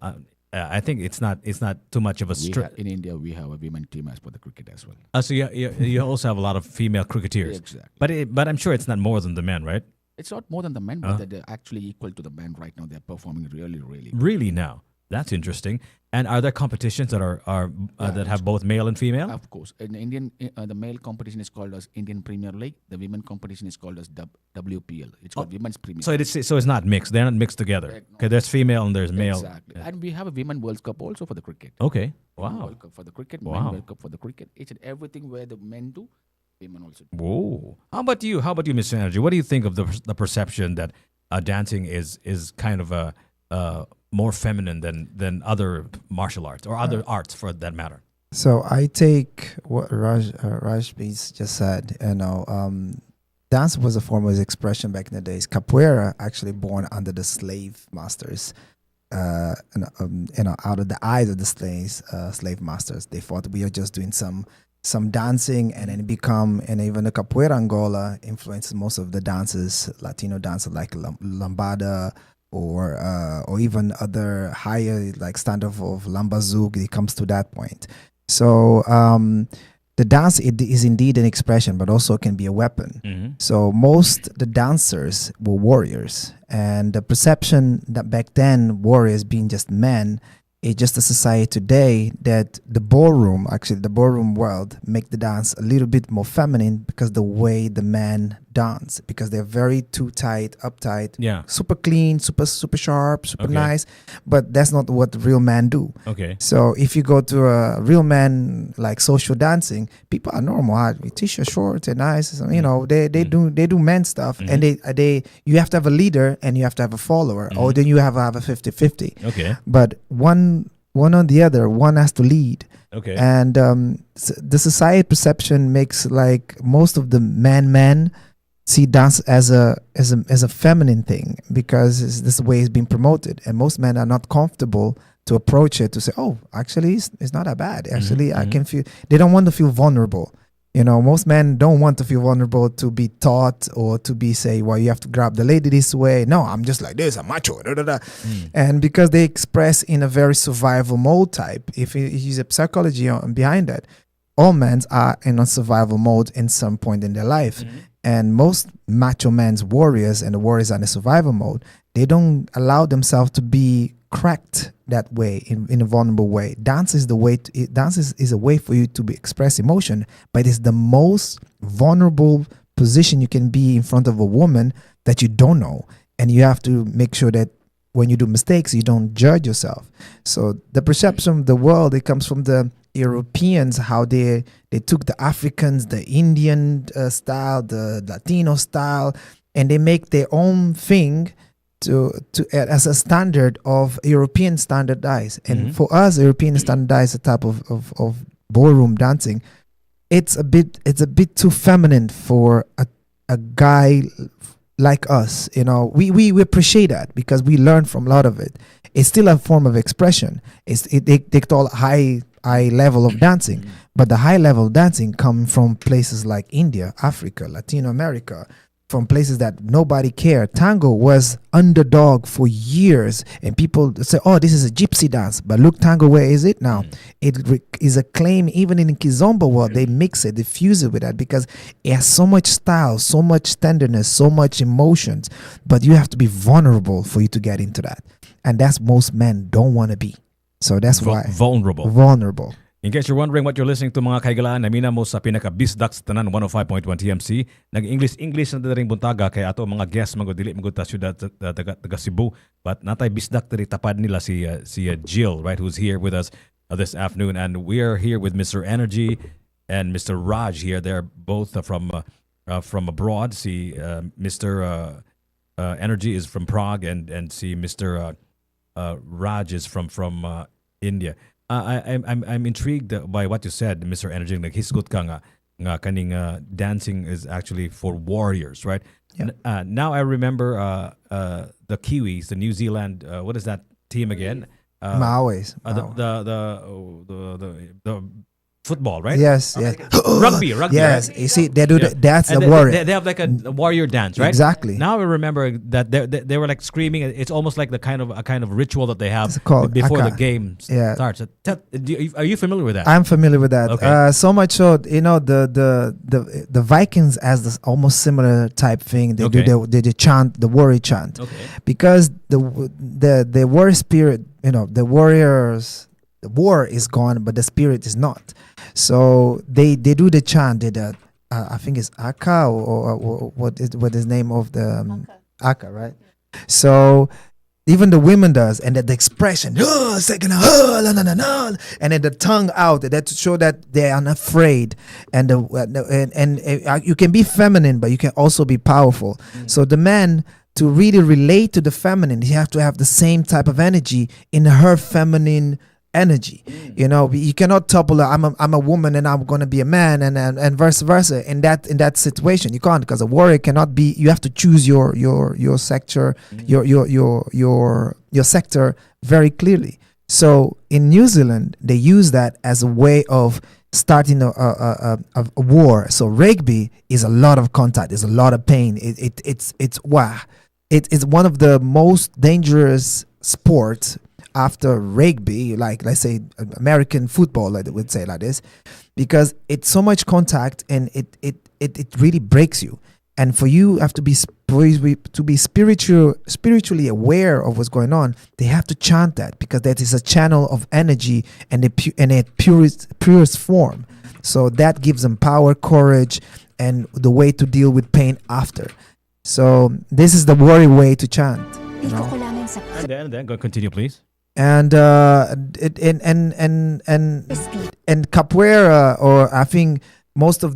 I think it's not too much of a In India, we have a women team as for the cricket as well. So you also have a lot of female cricketers. Exactly. But I'm sure it's not more than the men, right? It's not more than the men, but they're actually equal to the men right now. They're performing really, really good. Really now. That's interesting. And are there competitions that are that have both male and female? Of course, in Indian, the male competition is called as Indian Premier League. The women competition is called as WPL. It's called Women's Premier. So it's not mixed. They're not mixed together. No. Okay, there's female and there's male. Exactly. And we have a Women World Cup also for the cricket. Okay. Women Wow. World Cup for the cricket. Wow. Men World Cup for the cricket. Each and everything where the men do, women also do. Whoa. How about you? How about you, Mr. Energy? What do you think of the perception that dancing is kind of more feminine than other martial arts or other arts for that matter? So I take what Raj just said. Dance was a form of expression back in the days. Capoeira actually born under the slave masters. Out of the eyes of the slave masters, they thought we are just doing some dancing, and then even the capoeira Angola influences most of the dances, Latino dances like lambada or even other higher like standard of lambazug. It comes to that point. So the dance is indeed an expression, but also can be a weapon. Mm-hmm. So most the dancers were warriors, and the perception that back then warriors being just men, it's just a society today that the ballroom world make the dance a little bit more feminine because the way the men dance, because they're very too tight, uptight, Yeah. super clean, super sharp, super Okay. nice, but that's not what real men do. Okay. So if you go to a real man like social dancing, people are normal, t-shirt, shorts, and nice. You know, they do men stuff, and you have to have a leader and you have to have a follower, or then you have a 50-50. Okay. But one on the other, one has to lead. Okay. And the society perception makes like most of the men see dance as a feminine thing, because this is the way it's been promoted, and most men are not comfortable to approach it to say, oh, actually it's not that bad. Actually, I can feel. They don't want to feel vulnerable. You know, most men don't want to feel vulnerable to be taught or to be say, well, you have to grab the lady this way. No, I'm just like this, I'm macho. And because they express in a very survival mode type, if you use a psychology behind that, all men are in a survival mode in some point in their life. And most macho men's warriors, and the warriors are in a survival mode, they don't allow themselves to be cracked that way in a vulnerable way. Dance is the way. Dance is a way for you to express emotion, but it's the most vulnerable position you can be in front of a woman that you don't know, and you have to make sure that when you do mistakes, you don't judge yourself. So the perception of the world, it comes from the Europeans, how they took the Africans, the Indian style, the Latino style, and they make their own thing to as a standard of European standardized. And for us, European standardized type of ballroom dancing, it's a bit too feminine for a guy like us. You know, we appreciate that because we learn from a lot of it. It's still a form of expression. They call it high level of dancing, but the high level of dancing come from places like India, Africa, Latin America, from places that nobody cared. Tango was underdog for years, and people say, oh, this is a gypsy dance, but look, tango, where is it now? It is a claim. Even in Kizomba world, they mix it, they fuse it with that, because it has so much style, so much tenderness, so much emotions, but you have to be vulnerable for you to get into that, and that's most men don't want to be. So that's why vulnerable. In case you're wondering what you're listening to, mga kaigalaan, namina mo sa pinaka-bisdak sa tanan 105.1 TMC. Nag-English na rin buntaga kaya ato mga guests dili ta syudad taga Cebu, but natay bisdak diri tapad nila si Jill, right, who's here with us this afternoon, and we are here with Mr. Energy and Mr. Raj here. They're both from abroad. See, Mr. Energy is from Prague, and see Mr. Raj is from India. I'm intrigued by what you said, Mr. Energy. Like hisgot ka nga kaning dancing is actually for warriors, right? Yeah. Now I remember the Kiwis, the New Zealand. What is that team again? Maoris. football, right? Yes, yes. Rugby, Yes, right? you see, they do that's And the warrior. they have like a warrior dance, right? Exactly. Now I remember that they were like screaming. It's almost like a kind of ritual that they have It's called before the aka. game Yeah. starts. Are you familiar with that? I'm familiar with that. Okay. So much so, the Vikings has this almost similar type thing. They Okay. do the chant, the warrior chant, Okay. because the warrior spirit, the warriors, the war is gone, but the spirit is not. So they do the chant. I think it's Aka or what is the name of the Aka, right? So even the women does, and the expression, second, la, la, la, la, and then the tongue out, that to show that they are unafraid, and you can be feminine, but you can also be powerful. So the man, to really relate to the feminine, you have to have the same type of energy in her feminine energy. You cannot topple I'm a woman and I'm going to be a man, and vice versa. In that situation you can't, because a warrior cannot be. You have to choose your sector, your sector very clearly. So in New Zealand they use that as a way of starting a war. So rugby is a lot of contact, is a lot of pain. It's one of the most dangerous sports after rugby, like let's say American football, like they would say like this, because it's so much contact, and it really breaks you. And for you have to be spiritually aware of what's going on. They have to chant that, because that is a channel of energy, and a purest form. So that gives them power, courage, and the way to deal with pain after. So this is the warrior way to chant. And then go continue, please. And capoeira, or I think most of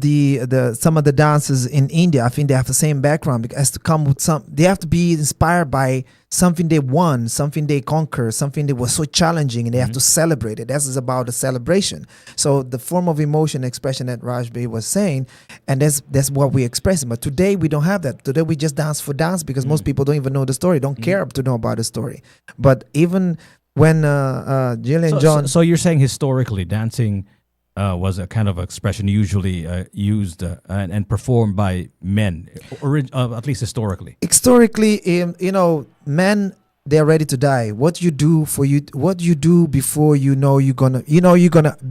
some of the dances in India, I think they have the same background, because to come with they have to be inspired by something they won, something they conquered, something that was so challenging, and they have to celebrate it. This is about a celebration. So the form of emotion expression that Rajbi was saying, and that's what we expressing. But today we don't have that. Today we just dance for dance, because most people don't even know the story, don't care to know about the story. But even when Jill and John, so you're saying historically dancing was a kind of expression usually used and performed by men, or at least historically. Men, they're ready to die. What you do before you're gonna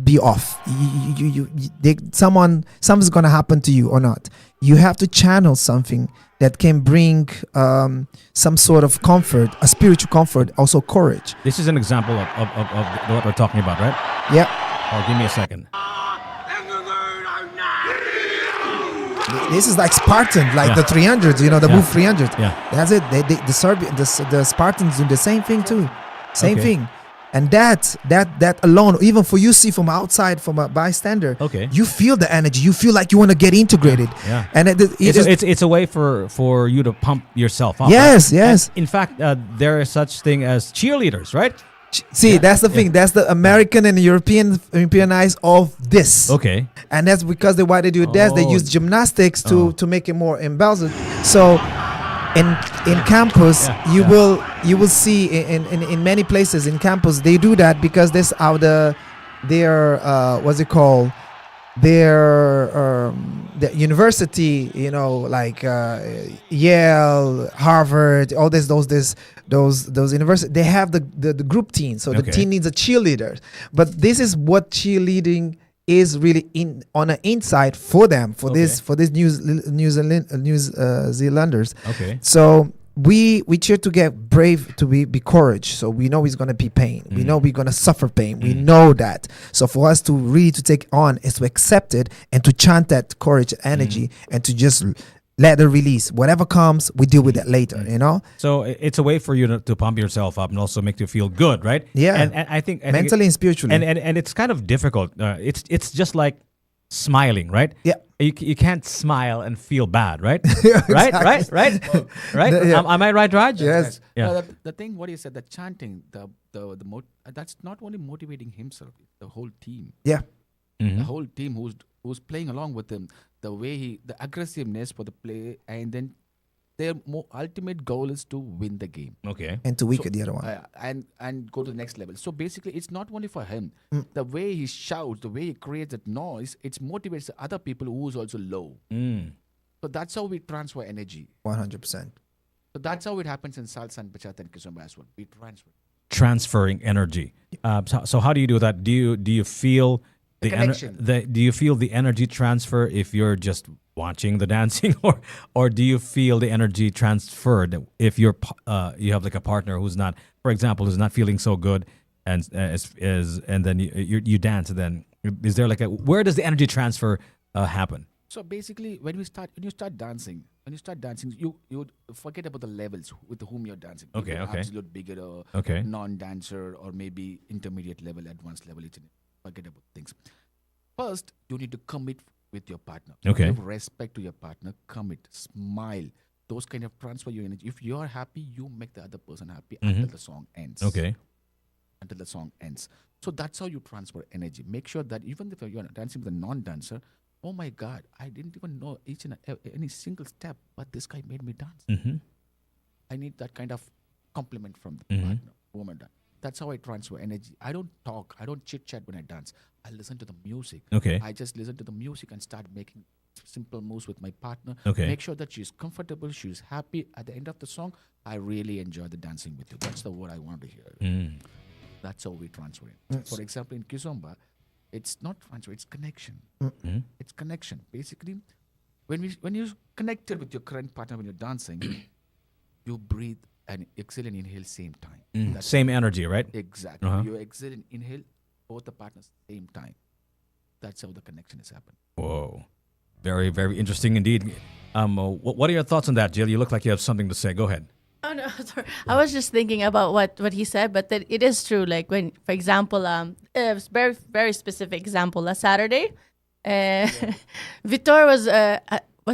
be off. Something's gonna happen to you or not. You have to channel something that can bring some sort of comfort, a spiritual comfort, also courage. This is an example of what we're talking about, right? Yeah. Oh, give me a second. This is like Spartan, like the 300s, the move 300. Yeah. That's it. The Spartans do the same thing too. Same Okay. thing. And that alone, even for you see from outside, from a bystander, Okay. you feel the energy. You feel like you want to get integrated. Yeah. And It's a way for you to pump yourself up. Yes, right? yes. And in fact, there is such thing as cheerleaders, right? See, that's the thing. That's the American and Europeanized of this. Okay. And that's because why they do that. They use gymnastics to make it more embellished. So in campus, you will see in many places in campus they do that, because that's how their what's it called, their the university, like Yale, Harvard, all those universities, they have the group team. So the team needs a cheerleader. But this is what cheerleading is really on an inside for them, for this New Zealanders. Okay. So we cheer to get brave, to be courage. So we know it's gonna be pain. We know we're gonna suffer pain. We know that. So for us to really to take on is to accept it, and to chant that courage energy, and to just let it release. Whatever comes, we deal with it later. So it's a way for you to pump yourself up and also make you feel good, right? Yeah. And I think mentally and spiritually. And it's kind of difficult. It's just like smiling, right? Yeah. You can't smile and feel bad, right? Exactly. Right. Am I right, Raj? Yes. Yeah. No, the thing what you said, the chanting, that's not only motivating himself, the whole team. Yeah. Mhm. The whole team who's playing along with him, the way the aggressiveness for the play, and then their ultimate goal is to win the game. Okay. And to weaken the other one. And go to the next level. So basically, it's not only for him. The way he shouts, the way he creates that noise, it motivates the other people who's also low. So that's how we transfer energy. 100%. So that's how it happens in salsa and bachata and kizomba as well. We transfer. Transferring energy. So how do you do that? Do you feel the connection. do you feel the energy transfer if you're just watching the dancing, or do you feel the energy transferred if you have like a partner who's not, for example, who's not feeling so good, and and then you dance, and then is there like where does the energy transfer happen? So basically, when you start dancing, you forget about the levels with whom you're dancing. Okay, Either okay. Absolute beginner, Okay. non-dancer, or maybe intermediate level, advanced level. Forget about things. First, you need to commit with your partner. Okay. Give respect to your partner. Commit. Smile. Those kind of transfer your energy. If you're happy, you make the other person happy until the song ends. Okay. Until the song ends. So that's how you transfer energy. Make sure that even if you're dancing with a non-dancer, oh my God, I didn't even know any single step, but this guy made me dance. I need that kind of compliment from the partner, woman. That's how I transfer energy. I don't talk. I don't chit-chat when I dance. I listen to the music. Okay. I just listen to the music and start making simple moves with my partner. Okay. Make sure that she's comfortable, she's happy. At the end of the song, I really enjoy the dancing with you. That's the word I want to hear. That's how we transfer it. For example, in Kizomba, it's not transfer, it's connection. It's connection. Basically, when you're connected with your current partner when you're dancing, you breathe and exhale and inhale same time. That's Same energy, right? exactly. You exhale and inhale both the partners same time. That's how the connection is happening. Whoa. Very, very interesting indeed. What are your thoughts on that, Jill? You look like you have something to say. Go ahead. Oh no, sorry. I was just thinking about what he said, but that it is true. Like when, for example, very very specific example. Last Saturday, Vitor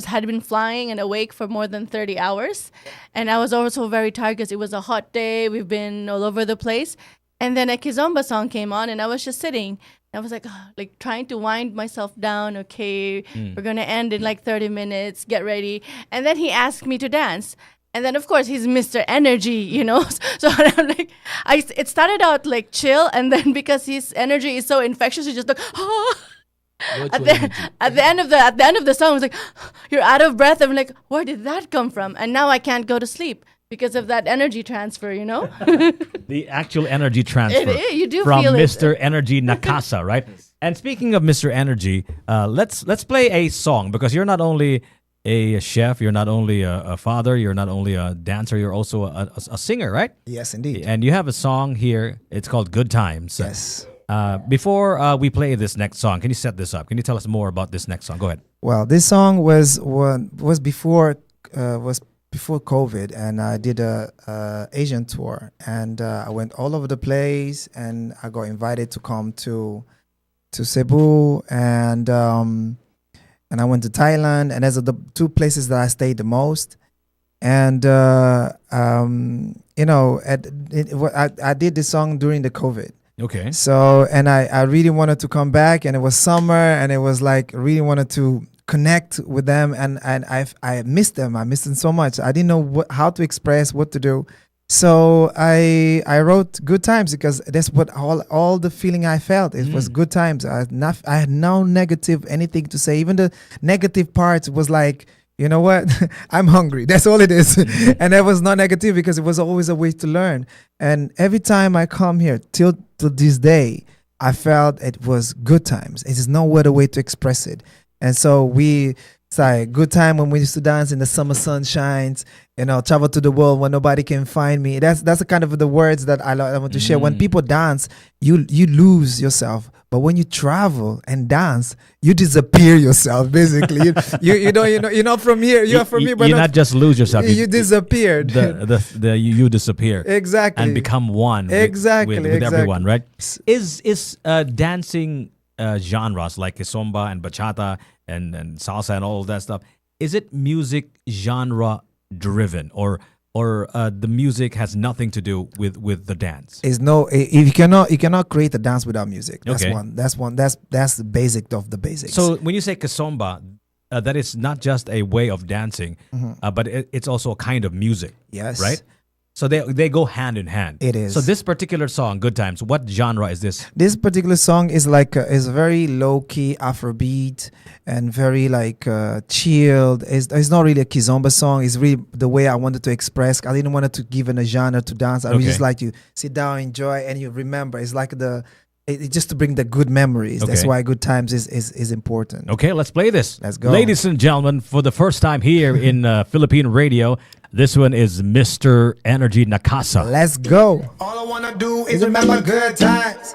had been flying and awake for more than 30 hours, and I was also very tired because it was a hot day. We've been all over the place, and then a Kizomba song came on, and I was just sitting. I was like trying to wind myself down. Okay, we're gonna end in like 30 minutes. Get ready, and then he asked me to dance. And then, of course, he's Mr. Energy, you know. So I'm like, it started out like chill, and then because his energy is so infectious, he just like, oh. At the end of the song, I was like, you're out of breath. I'm like, where did that come from? And now I can't go to sleep because of that energy transfer, you know. The actual energy transfer. It is. You do from feel Mr. Energy Nakasa, right? And speaking of Mr. Energy, let's play a song, because you're not only a chef, you're not only a father, you're not only a dancer, you're also a singer, right? Yes, indeed. And you have a song here. It's called Good Times. Yes. Before we play this next song, can you set this up? Can you tell us more about this next song? Go ahead. Well, this song was before COVID, and I did a Asian tour, and I went all over the place, and I got invited to come to Cebu, and I went to Thailand, and those are the two places that I stayed the most. And you know, I did this song during the COVID. Okay. So, and I really wanted to come back, and it was summer, and it was like really wanted to connect with them, and I missed them. I missed them so much. I didn't know how to express, what to do. So I wrote Good Times, because that's what all the feeling I felt. It was good times. I had no negative anything to say. Even the negative part was like, you know what? I'm hungry. That's all it is. And that was not negative, because it was always a way to learn. And every time I come here till this day, I felt it was good times. It is no other way to express it. And so it's like good time when we used to dance in the summer sunshines, you know, travel to the world when nobody can find me. That's the kind of the words that I want to share. When people dance, you lose yourself. But when you travel and dance, you disappear yourself, basically. You're not from here. You're from here, but you not just lose yourself. You disappeared. You disappear. Exactly. And become one. Exactly. With everyone, right? Is dancing genres like kizomba and bachata and salsa and all of that stuff, is it music genre driven, or the music has nothing to do with the dance? Is no, if you cannot create a dance without music. That's Okay. one. That's the basic of the basics. So when you say kizomba, that is not just a way of dancing, but it's also a kind of music. Yes. Right? So they go hand in hand. It is. So this particular song, Good Times, what genre is this? This particular song is like is very low key Afrobeat and very like chilled. It's not really a kizomba song. It's really the way I wanted to express. I didn't want it to give it a genre to dance. I Okay. just like you sit down, enjoy, and you remember. It's like it's just to bring the good memories. That's Okay. why Good Times is important. Okay, let's play this. Let's go. Ladies and gentlemen, for the first time here in Philippine radio, this one is Mr. Energy Nakasa. Let's go. All I wanna do is remember good times.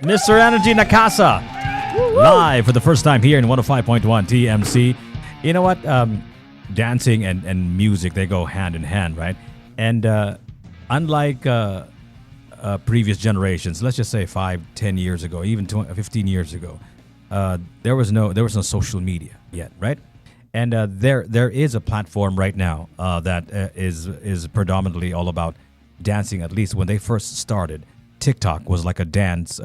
Mr. Energy Nakasa, live for the first time here in 105.1 TMC. You know what? Dancing and music, they go hand in hand, right? And unlike previous generations, let's just say 5-10 years ago, even 15 years ago, there was no social media yet, right? And there is a platform right now that is predominantly all about dancing. At least when they first started, TikTok was like a dance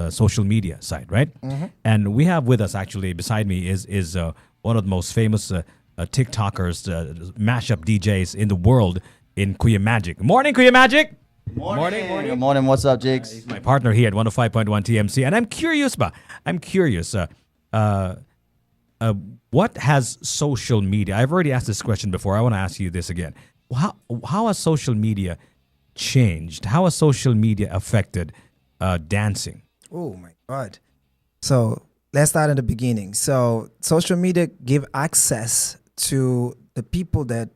social media site, right? And we have with us, actually beside me, is one of the most famous TikTokers, mashup DJs in the world, in Kuya Magic. Morning, Kuya Magic. Morning. Good morning. What's up, Jigs? He's my partner here at 105.1 TMC, and I'm curious. What has social media? I've already asked this question before. I want to ask you this again. How has social media changed? How has social media affected dancing? Oh my God. So let's start at the beginning. So social media give access to the people that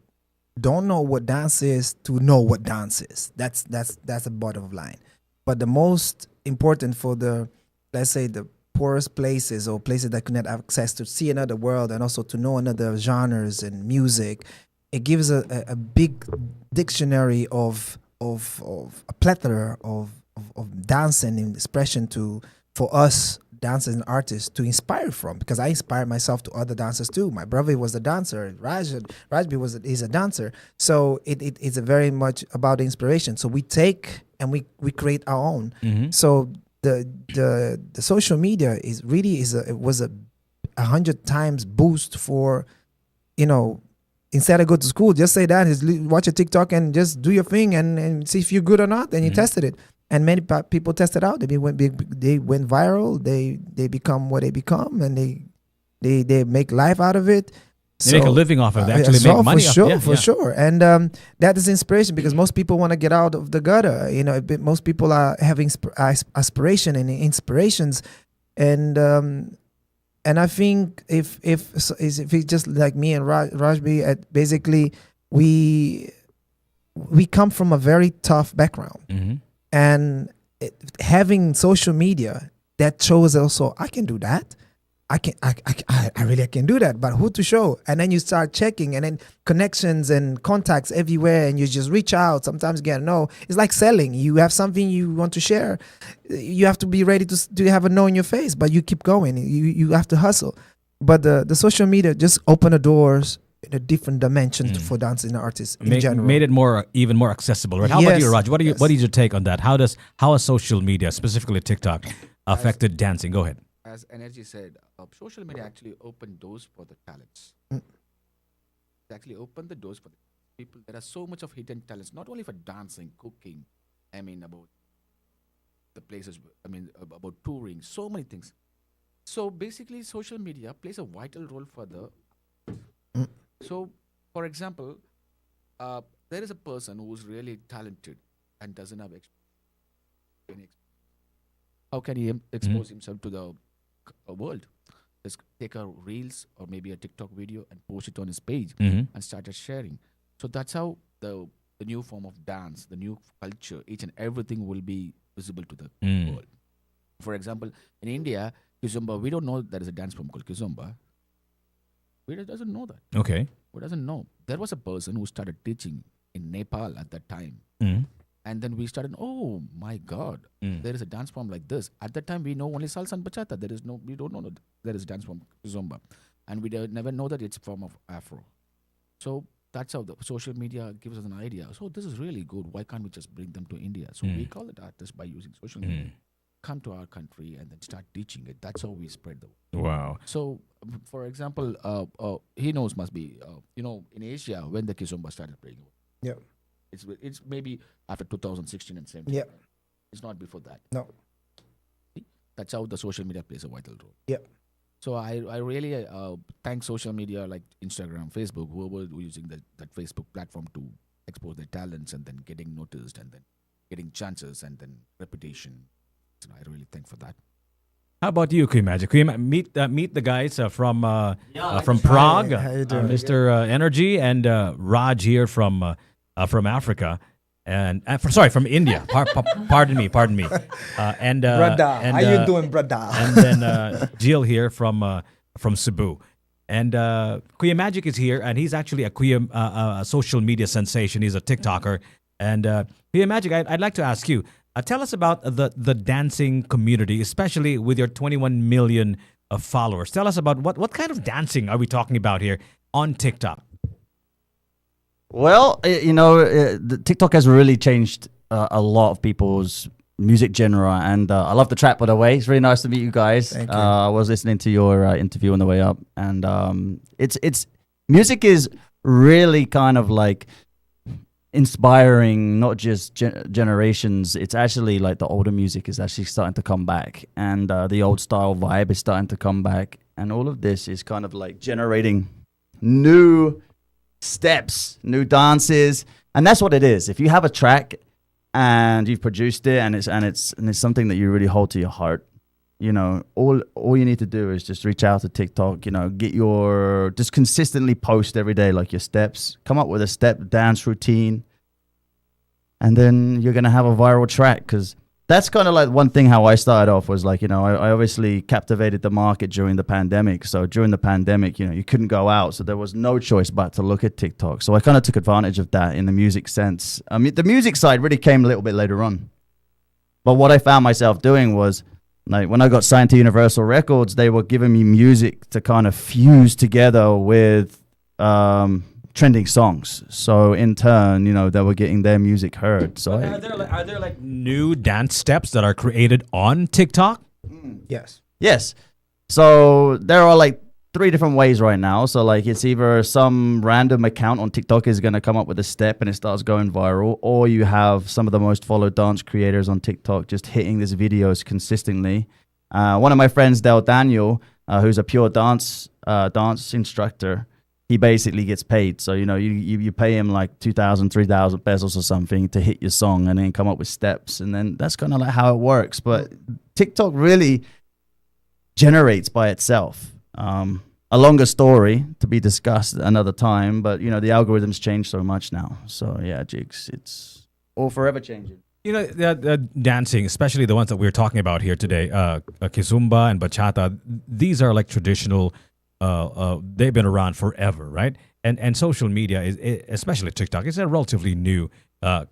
don't know what dance is to know what dance is. That's the bottom line. But the most important for the, let's say, the poorest places or places that could not have access to see another world and also to know another genres and music, it gives a big dictionary of a plethora of dance and expression for us dancers and artists to inspire from, because I inspire myself to other dancers too. My brother was a dancer, Rajbi is a dancer, so it's a very much about inspiration. So we take and we create our own. So the social media was a 100 times boost for, instead of go to school, just say that is watch a TikTok and just do your thing and see if you're good or not, and you tested it. And many people tested out. They went viral. They become what they become, and they make life out of it. They make a living off of it. They actually make money off it. For sure. And that is inspiration, because most people want to get out of the gutter. Most people are having aspiration and inspirations, and I think if it's just like me and Rajbi, basically we come from a very tough background. And having social media that shows also I can do that. I really can do that. But who to show? And then you start checking, and then connections and contacts everywhere, and you just reach out. Sometimes you get a no. It's like selling. You have something you want to share. You have to be ready to have a no in your face, but you keep going. You have to hustle. But the social media just open the doors in a different dimension for dancing artists in general. Made it even more accessible, right? How about you, Raj? What is your take on that? How has social media, specifically TikTok, affected dancing? Go ahead. As Energy said, social media actually opened doors for the talents. It actually opened the doors for the people. There are so much of hidden talents, not only for dancing, cooking, about the places, about touring, so many things. So basically, social media plays a vital role for the. So, for example, there is a person who's really talented and doesn't have experience. How can he expose himself to the world? Just take a reels or maybe a TikTok video and post it on his page and started sharing. So that's how the new form of dance, the new culture, each and everything will be visible to the world. For example, in India, Kizomba, we don't know there is a dance form called Kizomba. We doesn't know that. Okay. Who doesn't know? There was a person who started teaching in Nepal at that time. And then we started, oh my God, there is a dance form like this. At that time, we know only salsa and bachata. We don't know that there is a dance form Zumba. And we never know that it's a form of Afro. So that's how the social media gives us an idea. So this is really good. Why can't we just bring them to India? So we call it artists by using social media. Come to our country and then start teaching it. That's how we spread the word. Wow. So, for example, he knows must be, in Asia, when the Kizomba started playing. Yeah. It's maybe after 2016 and 17. Yeah. It's not before that. No. See? That's how the social media plays a vital role. Yeah. So I really thank social media like Instagram, Facebook, whoever using that Facebook platform to expose their talents and then getting noticed and then getting chances and then reputation. So I really thank for that. How about you, Queen Magic? Meet the guys from Prague, How you doing? Mr. Energy, and Raj here from Africa, and from India. Pardon me. And Brother, and, how you doing, brother? And then Jill here from Cebu, and Kuya Magic is here, and he's actually a social media sensation. He's a TikToker, and Kuya Magic, I'd like to ask you. Tell us about the dancing community, especially with your 21 million followers. Tell us about what kind of dancing are we talking about here on TikTok? Well, the TikTok has really changed a lot of people's music genre, and I love the trap, by the way. It's really nice to meet you guys. Thank you. I was listening to your interview on the way up, and it's music is really kind of like inspiring not just generations. It's actually like the older music is actually starting to come back, and the old style vibe is starting to come back, and all of this is kind of like generating new steps, new dances, and that's what it is. If you have a track and you've produced it and it's something that you really hold to your heart, you know, all you need to do is just reach out to TikTok, you know, just consistently post every day, like your steps, come up with a step dance routine, and then you're going to have a viral track. Because that's kind of like one thing how I started off was like, you know, I obviously captivated the market during the pandemic. So during the pandemic, you know, you couldn't go out. So there was no choice but to look at TikTok. So I kind of took advantage of that in the music sense. I mean, the music side really came a little bit later on. But what I found myself doing was, like, when I got signed to Universal Records, they were giving me music to kind of fuse together with trending songs. So in turn, you know, they were getting their music heard. So Are there like new dance steps that are created on TikTok? Yes. yes. So there are like 3 different ways right now. So like it's either some random account on TikTok is going to come up with a step and it starts going viral, or you have some of the most followed dance creators on TikTok just hitting these videos consistently. One of my friends, Del Daniel, who's a pure dance instructor, he basically gets paid. So, you know, you pay him like 2,000, 3,000 pesos or something to hit your song and then come up with steps. And then that's kind of like how it works. But TikTok really generates by itself. A longer story to be discussed another time, but you know the algorithms change so much now. So yeah, Jigs, it's all forever changing. You know, the dancing, especially the ones that we're talking about here today, kizomba and bachata, these are like traditional. They've been around forever, right? And social media is, especially TikTok, is a relatively new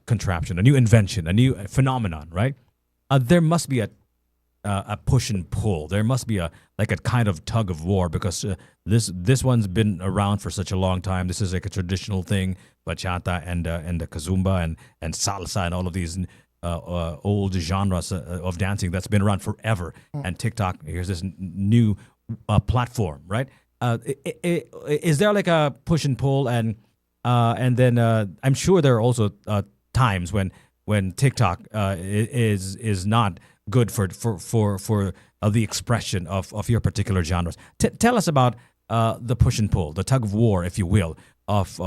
contraption, a new invention, a new phenomenon, right? There must be a push and pull. There must be a kind of tug of war, because this one's been around for such a long time. This is like a traditional thing, bachata and the kizomba and salsa and all of these old genres of dancing that's been around forever. And TikTok, here's this new platform, right? Is there like a push and pull, and then I'm sure there are also times when TikTok is not good for the expression of your particular genres. Tell us about the push and pull, the tug of war, if you will, of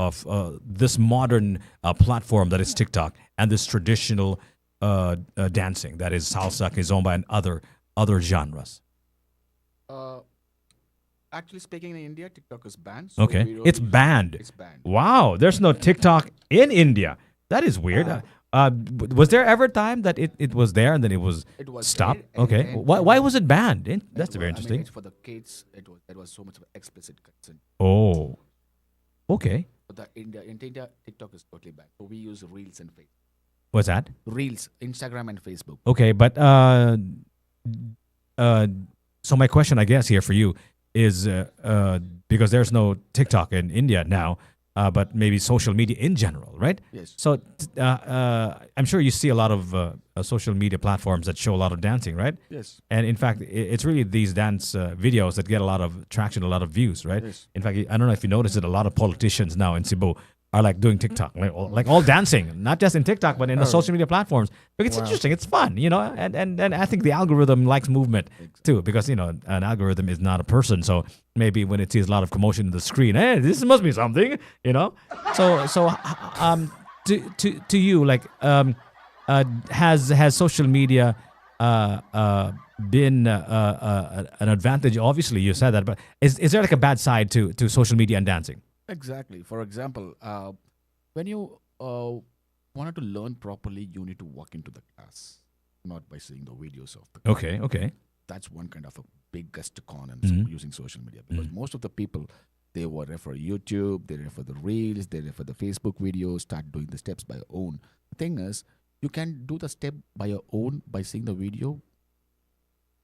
this modern platform that is TikTok and this traditional dancing that is salsa, kizomba, and other genres. Actually speaking, in India, TikTok is banned. So Okay, it's banned. It's banned. Wow, there's no TikTok in India. That is weird. Was there ever a time that it was there and then it was stopped? Okay, why was it banned? That's very interesting. It's for the kids. It was so much of explicit content. Oh, okay. But in India, TikTok is totally banned. So we use Reels and Facebook. What's that? Reels, Instagram and Facebook. Okay, but so my question, I guess, here for you is because there's no TikTok in India now, but maybe social media in general, right? Yes. So I'm sure you see a lot of social media platforms that show a lot of dancing, right? Yes. And in fact, it's really these dance videos that get a lot of traction, a lot of views, right? Yes. In fact, I don't know if you noticed it, a lot of politicians now in Cebu are like doing TikTok, like all dancing, not just in TikTok, but in the social media platforms. Because it's interesting, it's fun, you know, and I think the algorithm likes movement too, because, you know, an algorithm is not a person. So maybe when it sees a lot of commotion in the screen, hey, this must be something, you know? So to you, like, has social media been an advantage? Obviously, you said that, but is there like a bad side to social media and dancing? Exactly. For example, when you wanted to learn properly, you need to walk into the class, not by seeing the videos of the class. Okay. That's one kind of a biggest con in using social media, because most of the people, they will refer YouTube, they refer the Reels, they refer the Facebook videos, start doing the steps by your own. The thing is, you can do the step by your own by seeing the video,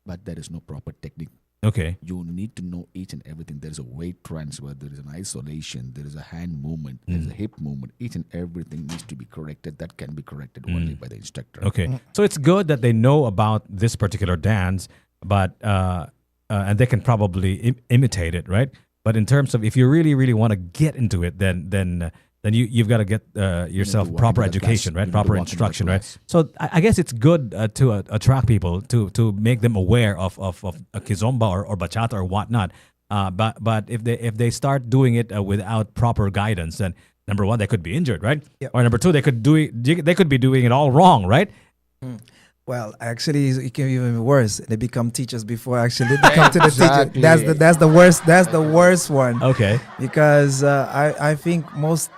but there is no proper technique. Okay. You need to know each and everything. There is a weight transfer, there is an isolation, there is a hand movement, there is a hip movement. Each and everything needs to be corrected. That can be corrected only by the instructor. Okay. So it's good that they know about this particular dance, but and they can probably imitate it, right? But in terms of if you really, really want to get into it, then you've got to get yourself proper education, right? Proper instruction, right? So I guess it's good to attract people to make them aware of a kizomba or bachata or whatnot. But if they start doing it without proper guidance, then number one, they could be injured, right? Yep. Or number two, they could be doing it all wrong, right? Well, actually, it can be even worse. They become teachers before actually they become to the teacher. Exactly. That's the worst. That's the worst one. Okay. Because I think most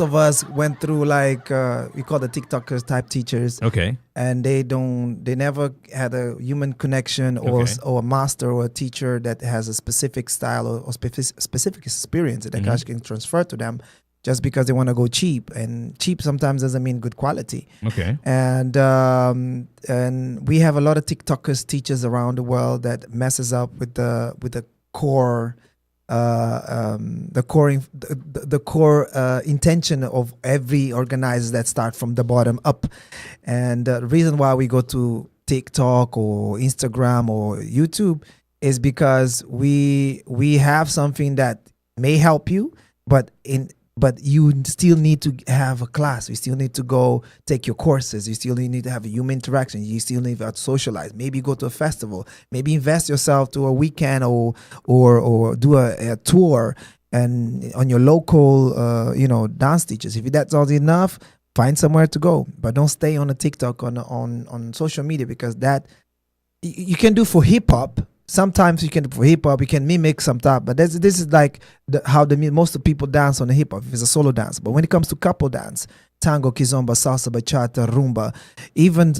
of us went through like we call the TikTokers type teachers, Okay. and they never had a human connection Okay. or a master or a teacher that has a specific style or specific experience that actually can transfer to them, just because they want to go cheap, and cheap sometimes doesn't mean good quality. Okay. And we have a lot of TikTokers teachers around the world that messes up with the core the core intention of every organizer that start from the bottom up. And the reason why we go to TikTok or Instagram or YouTube is because we have something that may help you, but you still need to have a class. You still need to go take your courses. You still need to have a human interaction. You still need to socialize. Maybe go to a festival. Maybe invest yourself to a weekend or do a tour and on your local dance teachers. If that's not enough, find somewhere to go. But don't stay on a TikTok on social media, because that you can do for hip hop. Sometimes you can for hip hop, you can mimic some type, but this is like how most of the people dance on the hip hop. If it's a solo dance, but when it comes to couple dance, tango, kizomba, salsa, bachata, rumba, even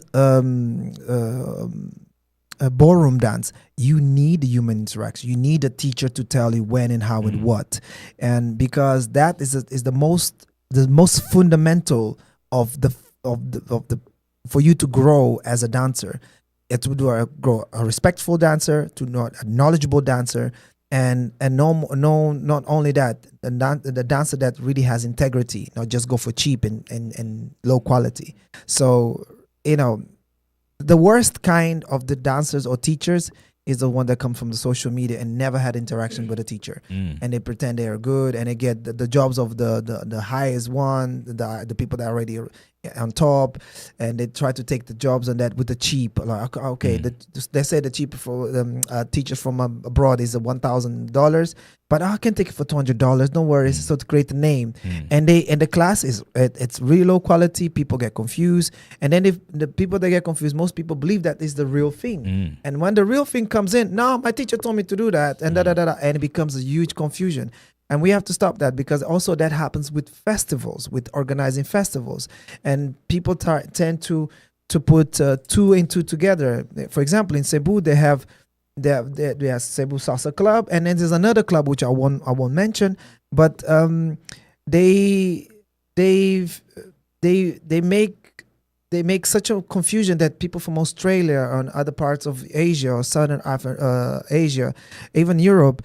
a ballroom dance, you need human interaction. You need a teacher to tell you when and how and what, and because that is the most fundamental of the for you to grow as a dancer. To grow a respectful dancer, to not a knowledgeable dancer, and no, not only that, the dancer that really has integrity, not just go for cheap and low quality. So the worst kind of the dancers or teachers is the one that comes from the social media and never had interaction with a teacher, and they pretend they are good, and they get the jobs of the highest one, the people that are already on top, and they try to take the jobs on that with the cheap. Like, okay, they say the cheap for teachers from abroad is $1,000, but I can take it for $200. Don't worry, so to create a name, and the class is it's really low quality. People get confused, and then if the people that get confused, most people believe that is the real thing, and when the real thing comes in, no, my teacher told me to do that, and and it becomes a huge confusion. And we have to stop that, because also that happens with festivals, with organizing festivals, and people tend to put two and two together. For example, in Cebu, they have Cebu Salsa Club, and then there's another club which I won't mention, but they make such a confusion that people from Australia and other parts of Asia or Southern Asia, even Europe,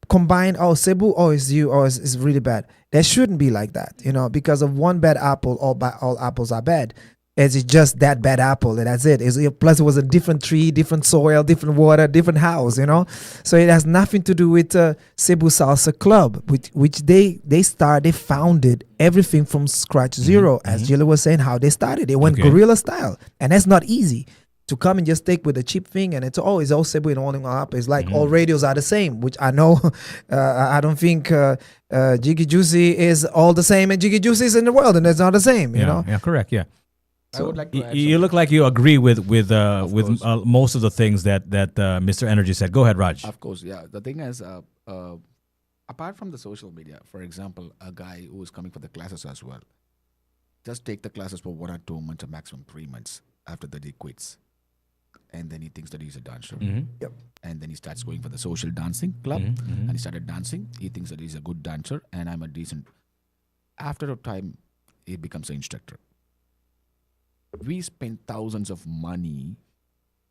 combine, Cebu, is really bad. That shouldn't be like that, because of one bad apple, all apples are bad. It's just that bad apple, and that's it. Plus, it was a different tree, different soil, different water, different house, So it has nothing to do with Cebu Salsa Club, which they founded everything from scratch, zero, as Jill was saying, how they started. They went guerrilla style, and that's not easy. To come and just take with a cheap thing, and it's all Cebu and all up. It's like all radios are the same, which I know. I don't think Jiggy Juicy is all the same, and Jiggy Juicy is in the world, and it's not the same. Yeah, correct. Yeah. I would like to add You look like you agree with most of the things that Mr. Energy said. Go ahead, Raj. Of course, yeah. The thing is, apart from the social media, for example, a guy who is coming for the classes as well, just take the classes for 1 or 2 months or maximum 3 months. After that, he quits. And then he thinks that he's a dancer. Yep. And then he starts going for the social dancing club, and he started dancing. He thinks that he's a good dancer, and I'm a decent. After a time, he becomes an instructor. We spend thousands of money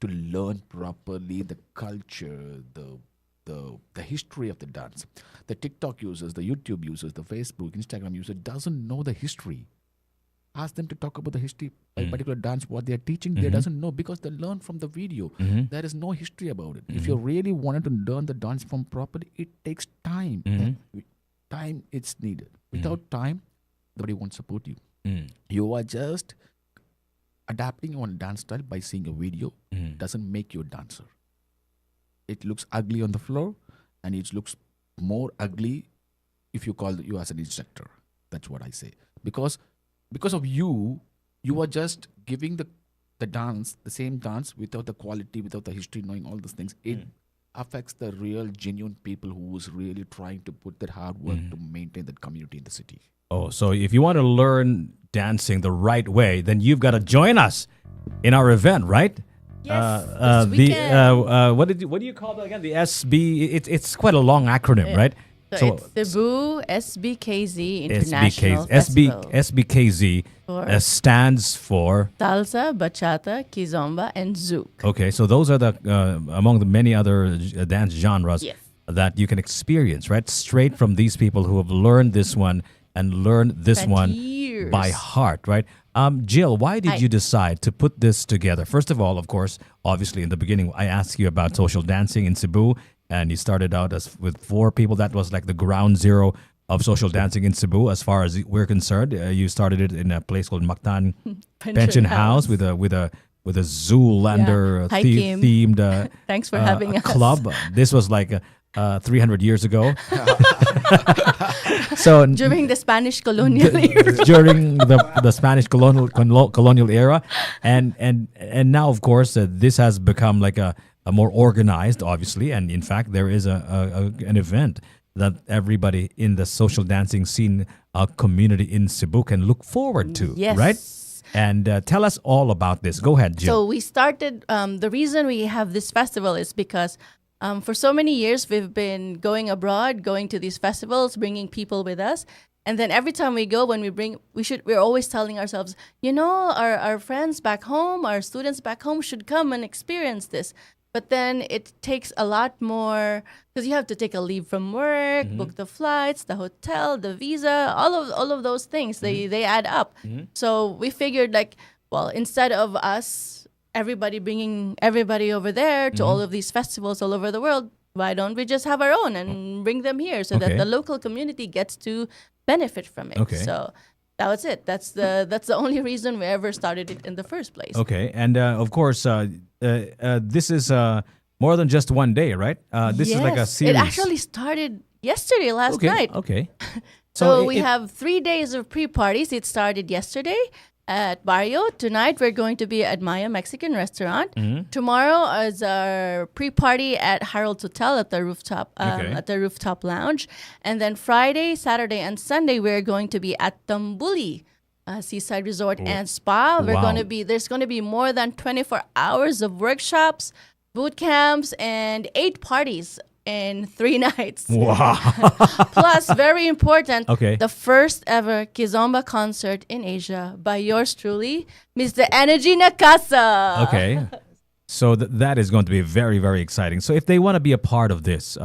to learn properly the culture, the history of the dance. The TikTok users, the YouTube users, the Facebook, Instagram user doesn't know the history. Ask them to talk about the history of a particular dance, what they are teaching. They doesn't know, because they learn from the video. There is no history about it. If you really wanted to learn the dance form properly, it takes time. Time it's needed. Without time, nobody won't support you. You are just adapting your own dance style by seeing a video. Doesn't make you a dancer. It looks ugly on the floor, and it looks more ugly if you call you as an instructor. That's what I say. Because of you are just giving the the dance, the same dance, without the quality, without the history, knowing all these things, it affects the real, genuine people who's really trying to put that hard work to maintain that community in the city. Oh, so if you want to learn dancing the right way, then you've got to join us in our event, right? Yes, this The weekend. what do you call that again? The SB. It's quite a long acronym, right? So it's Cebu SBKZ SBK, International Festival. SBKZ For stands for. Salsa, bachata, kizomba, and zouk. Okay, so those are the among the many other dance genres Yes. that you can experience, right? Straight from these people who have learned this one and learned this 20 one years. by heart, right? Jill, why did Hi. you decide to put this together? First of all, of course, obviously in the beginning, I asked you about social dancing in Cebu, and you started out as with 4 people. That was like the ground zero of social dancing in Cebu, as far as we're concerned. You started it in a place called Mactan Pension House with a Zoolander Yeah. Hi, Kim. themed Thanks for having us. club. This was like 300 years ago. So During the Spanish colonial era. during the Spanish colonial era, and now of course this has become like a more organized, obviously, and in fact there is an event that everybody in the social dancing scene community in Cebu can look forward to, Yes. right? And tell us all about this. Go ahead, Jill. So we started, the reason we have this festival is because for so many years we've been going abroad, going to these festivals, bringing people with us. And then every time we go, when we're always telling ourselves, our friends back home, our students back home should come and experience this. But then it takes a lot more, because you have to take a leave from work, book the flights, the hotel, the visa, all of those things. They add up. So we figured instead of us, everybody bringing everybody over there to all of these festivals all over the world, why don't we just have our own and bring them here so Okay. that the local community gets to benefit from it? Okay. So that was it. That's the only reason we ever started it in the first place. Okay, and of course, this is more than just one day, right? This is like a Yes. series. It actually started yesterday, last night. Okay. So it- we it- have 3 days of pre-parties. It started yesterday at Barrio. Tonight we're going to be at Maya Mexican Restaurant. Mm-hmm. Tomorrow is our pre-party at Harold's Hotel at the Okay. rooftop lounge. And then Friday, Saturday, and Sunday we're going to be at Tambuli. Seaside Resort and Spa. Wow. There's going to be more than 24 hours of workshops, boot camps, and 8 parties in 3 nights. Wow. Plus, very important, Okay. the first ever Kizomba concert in Asia by yours truly, Mr. Energy Nakasa. Okay. So that is going to be very, very exciting. So if they want to be a part of this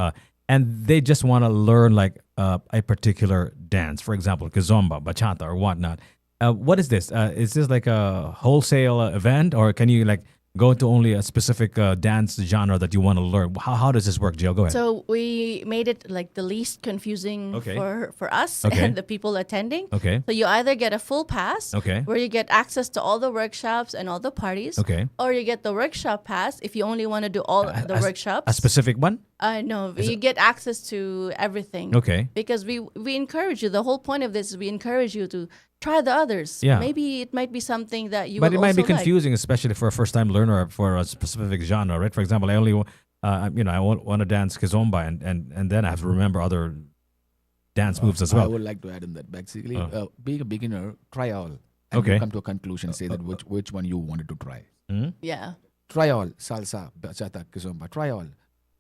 and they just want to learn like a particular dance, for example, kizomba, bachata, or whatnot, what is this? Is this like a wholesale event, or can you like go into only a specific dance genre that you want to learn? How does this work, Jill? Go ahead. So we made it like the least confusing Okay. for us Okay. and the people attending. Okay. So you either get a full pass, Okay. where you get access to all the workshops and all the parties, Okay. or you get the workshop pass if you only want to do all the workshops. A specific one? No, you get access to everything. Okay. Because we encourage you. The whole point of this is we encourage you to try the others. Yeah. Maybe it might be something that you. But it will might be also like. confusing, especially for a first-time learner for a specific genre, right? For example, I only, I want to dance kizomba, and then I have to remember other dance moves as I well. would like to add in that. Basically, Oh. being a beginner, try all. And Okay. you come to a conclusion, say that which one you wanted to try. Yeah. Try all. Salsa, bachata, kizomba. Try all.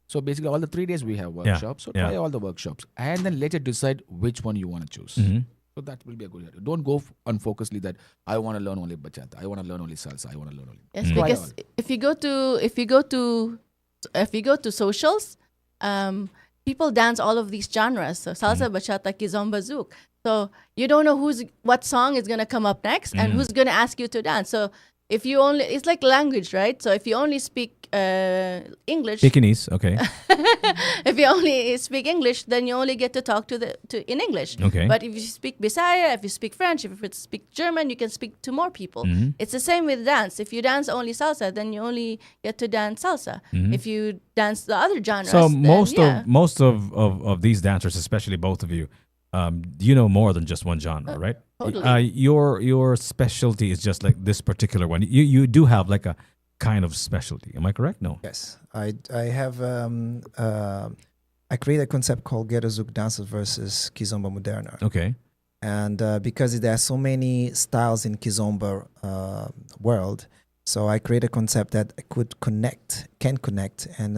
So basically, all the 3 days we have workshops. So Yeah. try all the workshops, and then later decide which one you want to choose. Mhm. So that will be a good idea. Don't go unfocusedly that I want to learn only bachata. I want to learn only salsa. I want to learn only. Yes, Try because all. if you go to socials, people dance all of these genres. So salsa, bachata, kizomba, zouk. So you don't know what song is gonna come up next and who's gonna ask you to dance. So if you only, it's like language, right? So if you only speak English, Bikinis, okay. if you only speak English, then you only get to talk in English. Okay. But if you speak Bisaya, if you speak French, if you speak German, you can speak to more people. It's the same with dance. If you dance only salsa, then you only get to dance salsa. If you dance the other genres, So then, most of these dancers, especially both of you, you know more than just one genre, right? Totally. Your specialty is just like this particular one. You do have like a kind of specialty. Am I correct? No. Yes, I have I created a concept called Ghetto Zouk dances versus Kizomba Moderna. Okay. And because there are so many styles in Kizomba world, so I created a concept that can connect, and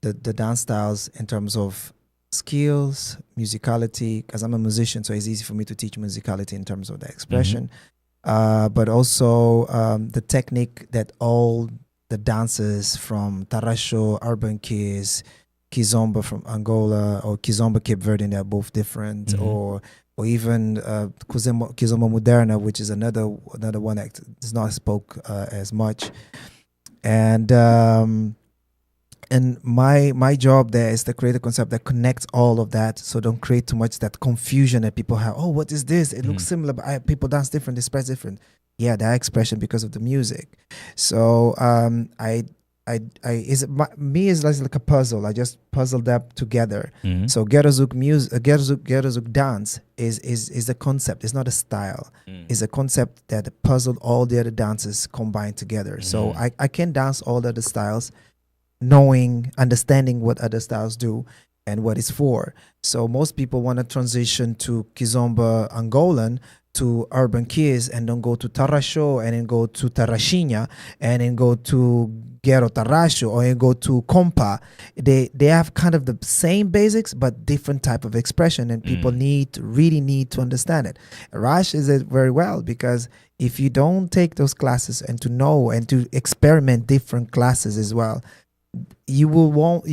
the dance styles in terms of skills, musicality, because I'm a musician, so it's easy for me to teach musicality in terms of the expression, but also the technique that all the dancers from Tarasho, Urban Kids, Kizomba from Angola, or Kizomba Cape Verde, they're both different, or even Kizomba Moderna, which is another one that is not spoke as much, and my job there is to create a concept that connects all of that, so don't create too much that confusion that people have. Oh, what is this? It looks similar, but people dance different, they express different. Yeah, that expression because of the music. So me is like a puzzle. I just puzzled that together. So Ghetto Zouk music, Ghetto Zouk dance is a concept. It's not a style. It's a concept that puzzled all the other dances combined together. So I can dance all the other styles, understanding what other styles do and what it's for. So most people want to transition to Kizomba Angolan, to Urban Kids, and don't go to Tarasho, and then go to Tarashinha, and then go to Ghetto Tarasho, or then go to Compa. They have kind of the same basics but different type of expression, and people really need to understand it. Rash is it very well, because if you don't take those classes and to know and to experiment different classes as well, you won't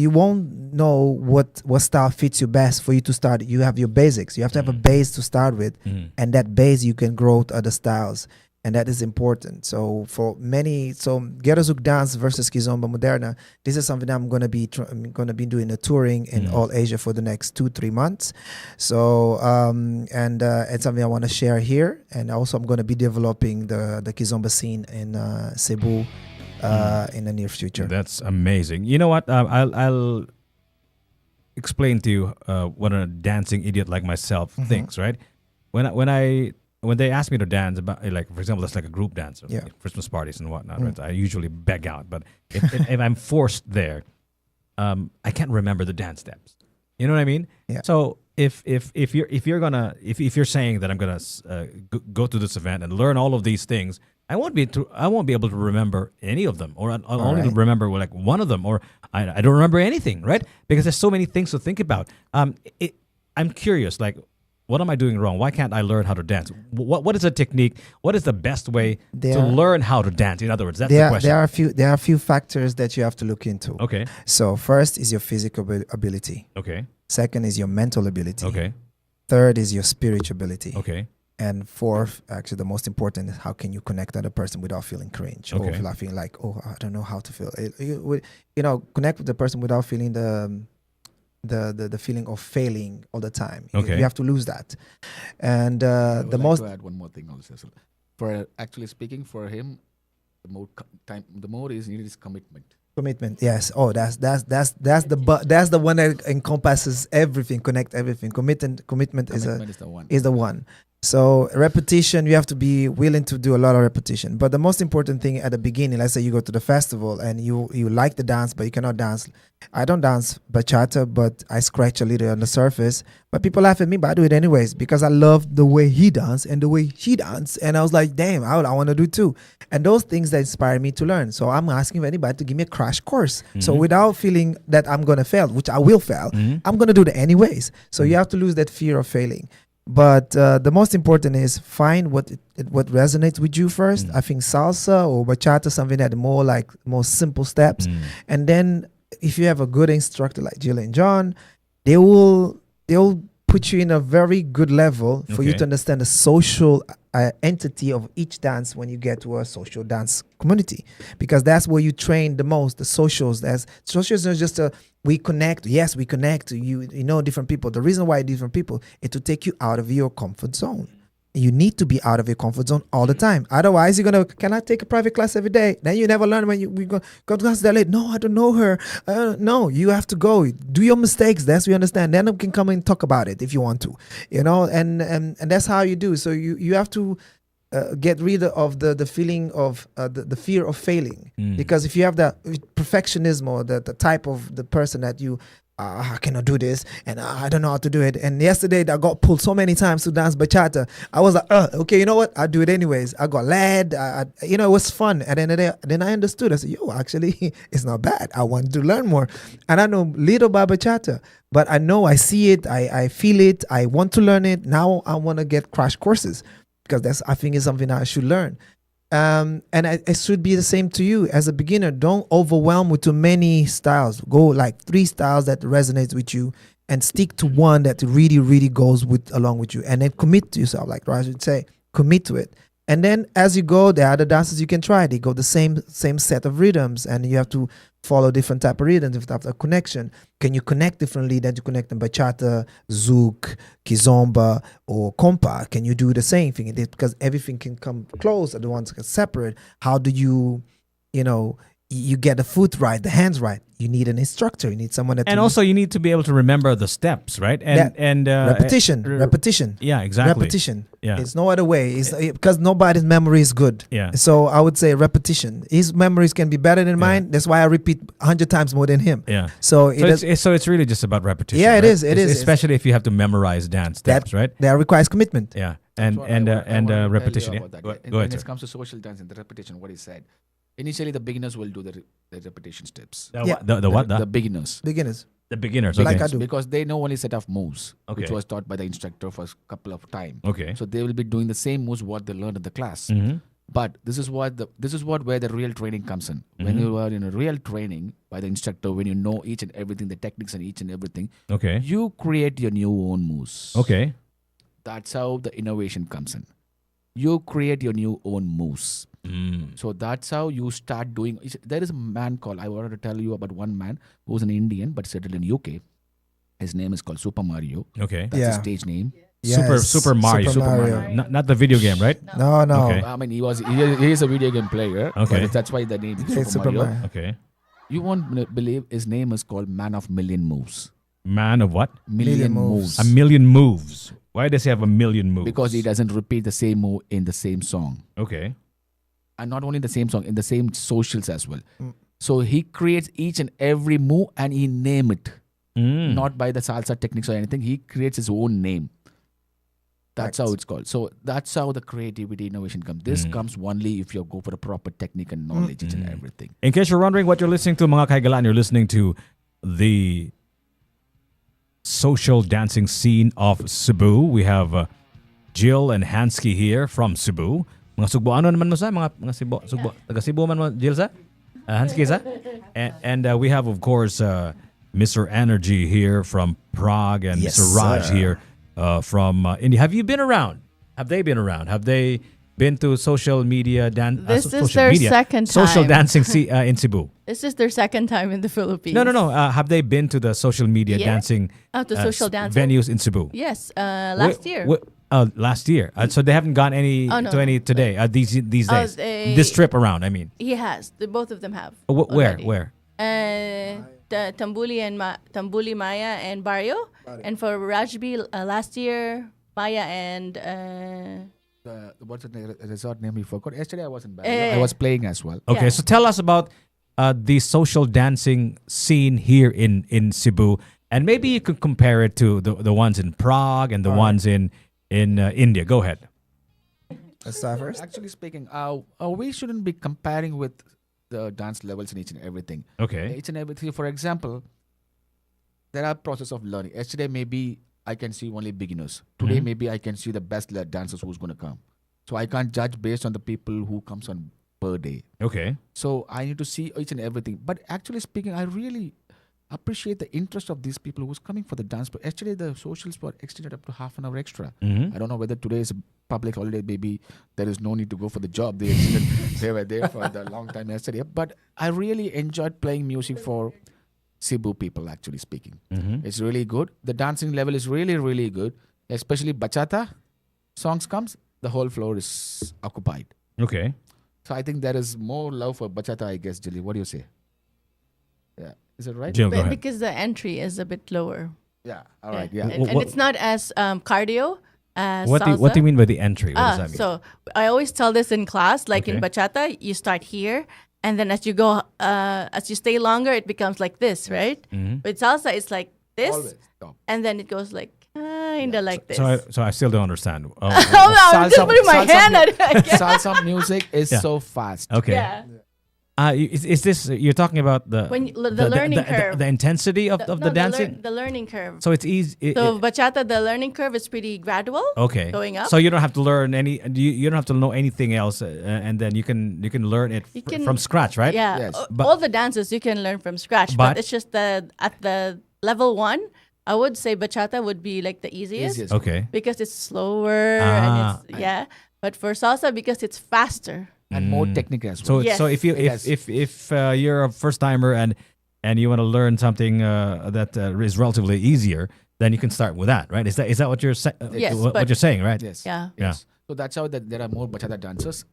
know what style fits you best. For you to start, you have your basics. You have to have a base to start with, and that base you can grow to other styles, and that is important. So for many, Ghetto Zouk dance versus Kizomba Moderna, this is something I'm gonna be doing a touring in all Asia for the next 2-3 months. So it's something I want to share here, and also I'm gonna be developing the Kizomba scene in Cebu in the near future. That's amazing. You know what? I'll explain to you what a dancing idiot like myself thinks. Right? When they ask me to dance, about, like, for example, that's like a group dance, or Christmas parties and whatnot. Right? I usually beg out, but if I'm forced there, I can't remember the dance steps. You know what I mean? Yeah. So if you're saying that I'm gonna go to this event and learn all of these things, I won't be able to remember any of them, or I'll only remember like one of them, or I don't remember anything, right? Because there's so many things to think about. I'm curious, like, what am I doing wrong? Why can't I learn how to dance? What is the technique? What is the best way to learn how to dance? In other words, that's the question. There are a few factors that you have to look into. Okay. So first is your physical ability. Okay. Second is your mental ability. Okay. Third is your spiritual ability. Okay. And fourth, actually the most important, is how can you connect with other person without feeling cringe or without feeling like, oh, I don't know how to feel. Connect with the person without feeling the feeling of failing all the time. Okay. You have to lose that. And I would like to add one more thing also. So for actually speaking for him, the more is needed is commitment. Commitment, yes. Oh, that's the one that encompasses everything, connect everything. Commitment is the one. So repetition, you have to be willing to do a lot of repetition. But the most important thing at the beginning, let's say you go to the festival and you like the dance, but you cannot dance. I don't dance bachata, but I scratch a little on the surface. But people laugh at me, but I do it anyways because I love the way he dances and the way she dances. And I was like, damn, I want to do too. And those things that inspire me to learn. So I'm asking anybody to give me a crash course. So without feeling that I'm going to fail, which I will fail, I'm going to do it anyways. So you have to lose that fear of failing. But the most important is find what resonates with you first. I think salsa or bachata, something that more simple steps. And then if you have a good instructor like Jill and John, they'll put you in a very good level for you to understand the social entity of each dance when you get to a social dance community, because that's where you train the most. The socials, socials is just we connect. Yes, we connect. You know different people. The reason why different people is to take you out of your comfort zone. You need to be out of your comfort zone all the time. Otherwise, you're gonna, can I take a private class every day? Then you never learn when we go to class that late. No, I don't know her. No, you have to go. Do your mistakes. That's we understand. Then we can come and talk about it if you want to. And that's how you do. So you have to get rid of the feeling of the fear of failing. Because if you have that perfectionism or the type of the person that you I cannot do this and I don't know how to do it. And yesterday I got pulled so many times to dance bachata. I was like, okay, you know what? I'll do it anyways. I got led. It was fun. At the end of the day, then I understood. I said, actually, it's not bad. I want to learn more. And I know little about bachata, but I know I see it. I feel it. I want to learn it. Now I want to get crash courses because I think it's something that I should learn. And it should be the same to you as a beginner. Don't overwhelm with too many styles. Go like 3 styles that resonates with you and stick to one that really, really goes along with you. And then commit to yourself, like Raj would say, commit to it. And then as you go, there are other dances you can try. They go the same set of rhythms, and you have to follow different type of rhythms, different type of connection. Can you connect differently than you connect in bachata, zouk, kizomba, or compa? Can you do the same thing? Because everything can come close, and the ones can separate. How do you get the foot right, the hands right? You need an instructor. You need someone that. And also, you need to be able to remember the steps, right? And repetition. Yeah, exactly. Repetition. Yeah. It's no other way. It's because nobody's memory is good. Yeah. So I would say repetition. His memories can be better than mine. That's why I repeat 100 times more than him. Yeah. So it's really just about repetition. Yeah, it right? is. It is. Especially if you have to memorize dance steps, right? That requires commitment. Yeah. That's what I wanna tell you Repetition. about that. Go When ahead, it sir. comes to social dance and the repetition, what he said. Initially, the beginners will do the repetition steps. The what? The beginners. The beginners. Like Okay. I do. Because they know only set of moves, which Okay. was taught by the instructor for a couple of times. Okay. So they will be doing the same moves what they learned in the class. Mhm. But this is where the real training comes in. When you are in a real training by the instructor, when you know each and everything, the techniques and each and everything, Okay. you create your new own moves. Okay. That's how the innovation comes in. You create your new own moves. So that's how you start doing. There is a man called, I wanted to tell you about one man who's an Indian but settled in UK. His name is called Super Mario. Okay. That's his Yeah. stage name. Yes, Super Mario. Super Mario. Not the video game, right? No. Okay. I mean, he is a video game player. Okay. But that's why the name is It's Super Mario. Okay. You won't believe his name is called Man of Million Moves. Man of what? Million moves. A million moves. Why does he have a million moves? Because he doesn't repeat the same move in the same song. Okay. And not only the same song, in the same socials as well. So he creates each and every move and he name it. Not by the salsa techniques or anything. He creates his own name. That's how it's called. So that's how the creativity innovation comes. This comes only if you go for the proper technique and knowledge and everything. In case you're wondering what you're listening to, mga kaigalan, you're listening to the social dancing scene of Cebu. We have Jill and Hansky here from Cebu. Mga Sugbo, ano naman mo sa? Mga Sugbo, taga Cebu man mo, Jill sa? Hansky sa? And we have, of course, Mr. Energy here from Prague and Yes, Mr. Raj sir. here from India. Have you been around? Have they been around? Have they been to social media dance? This is their second social time. dancing in Cebu. This is their second time in the Philippines. No. Have they been to the social media Yeah. dancing To social dancing? venues in Cebu? Yes, last year. Last year. So they haven't gone no. to any today. These days. This trip around. I mean. He has. Both of them have. Where? already. Where? The Tambuli, Maya, and Barrio. And for Rajbi, last year, Maya and What's the resort name? We forgot. Yesterday I was in Bali. Yeah. I was playing as well. Okay, Yeah. so tell us about the social dancing scene here in Cebu, and maybe you could compare it to the ones in Prague and the ones in India. Go ahead. Let's start first. Actually speaking, we shouldn't be comparing with the dance levels in each and everything. Okay. Each and everything. For example, there are process of learning. Yesterday maybe I can see only beginners. Today maybe I can see the best dancers who's going to come. So I can't judge based on the people who comes on per day. Okay. So I need to see each and everything. But actually speaking, I really appreciate the interest of these people who's coming for the dance. But yesterday the socials were extended up to half an hour extra. I don't know whether today is a public holiday. Maybe there is no need to go for the job. They were there for the long time yesterday. But I really enjoyed playing music for Cebu people, actually speaking. It's really good. The dancing level is really, really good. Especially bachata songs comes. the whole floor is occupied. Okay. So I think there is more love for bachata, I guess, Jilly. What do you say? Yeah, is it right? Jill, go ahead. Because the entry is a bit lower. Yeah. All right. Yeah. And it's not as cardio as What salsa. do you mean by the entry? What does that mean? So I always tell this in class, like in Okay. bachata, you start here, and then as you go, as you stay longer, it becomes like this, right? Mhm. With salsa, it's like this, Always stop. and then it goes like kinda like this. So I still don't understand. Oh, Oh, no, I'm just putting my hand at it. Salsa music is Yeah. so fast. okay. Yeah. Is this you're talking about the The learning curve. the intensity of the dancing? The learning curve. So it's easy. So bachata, the learning curve is pretty gradual. Okay. Going up. So you don't have to learn you don't have to know anything else, and then you can learn it You can- from scratch, right? Yeah, Yes. But- all the dances you can learn from scratch, But- but it's just at the level 1, I would say bachata would be like the easiest, Easiest. Okay. because it's slower Ah. and it's But for salsa, because it's faster. And more technique as well. So Yes. so if you Yes. if you're a first timer and you want to learn something that is relatively easier, then you can start with that, right? Is that what you're Yes, what but- you're saying, right? Yes. Yeah. Yeah. So that's how that there are more bachata dancers.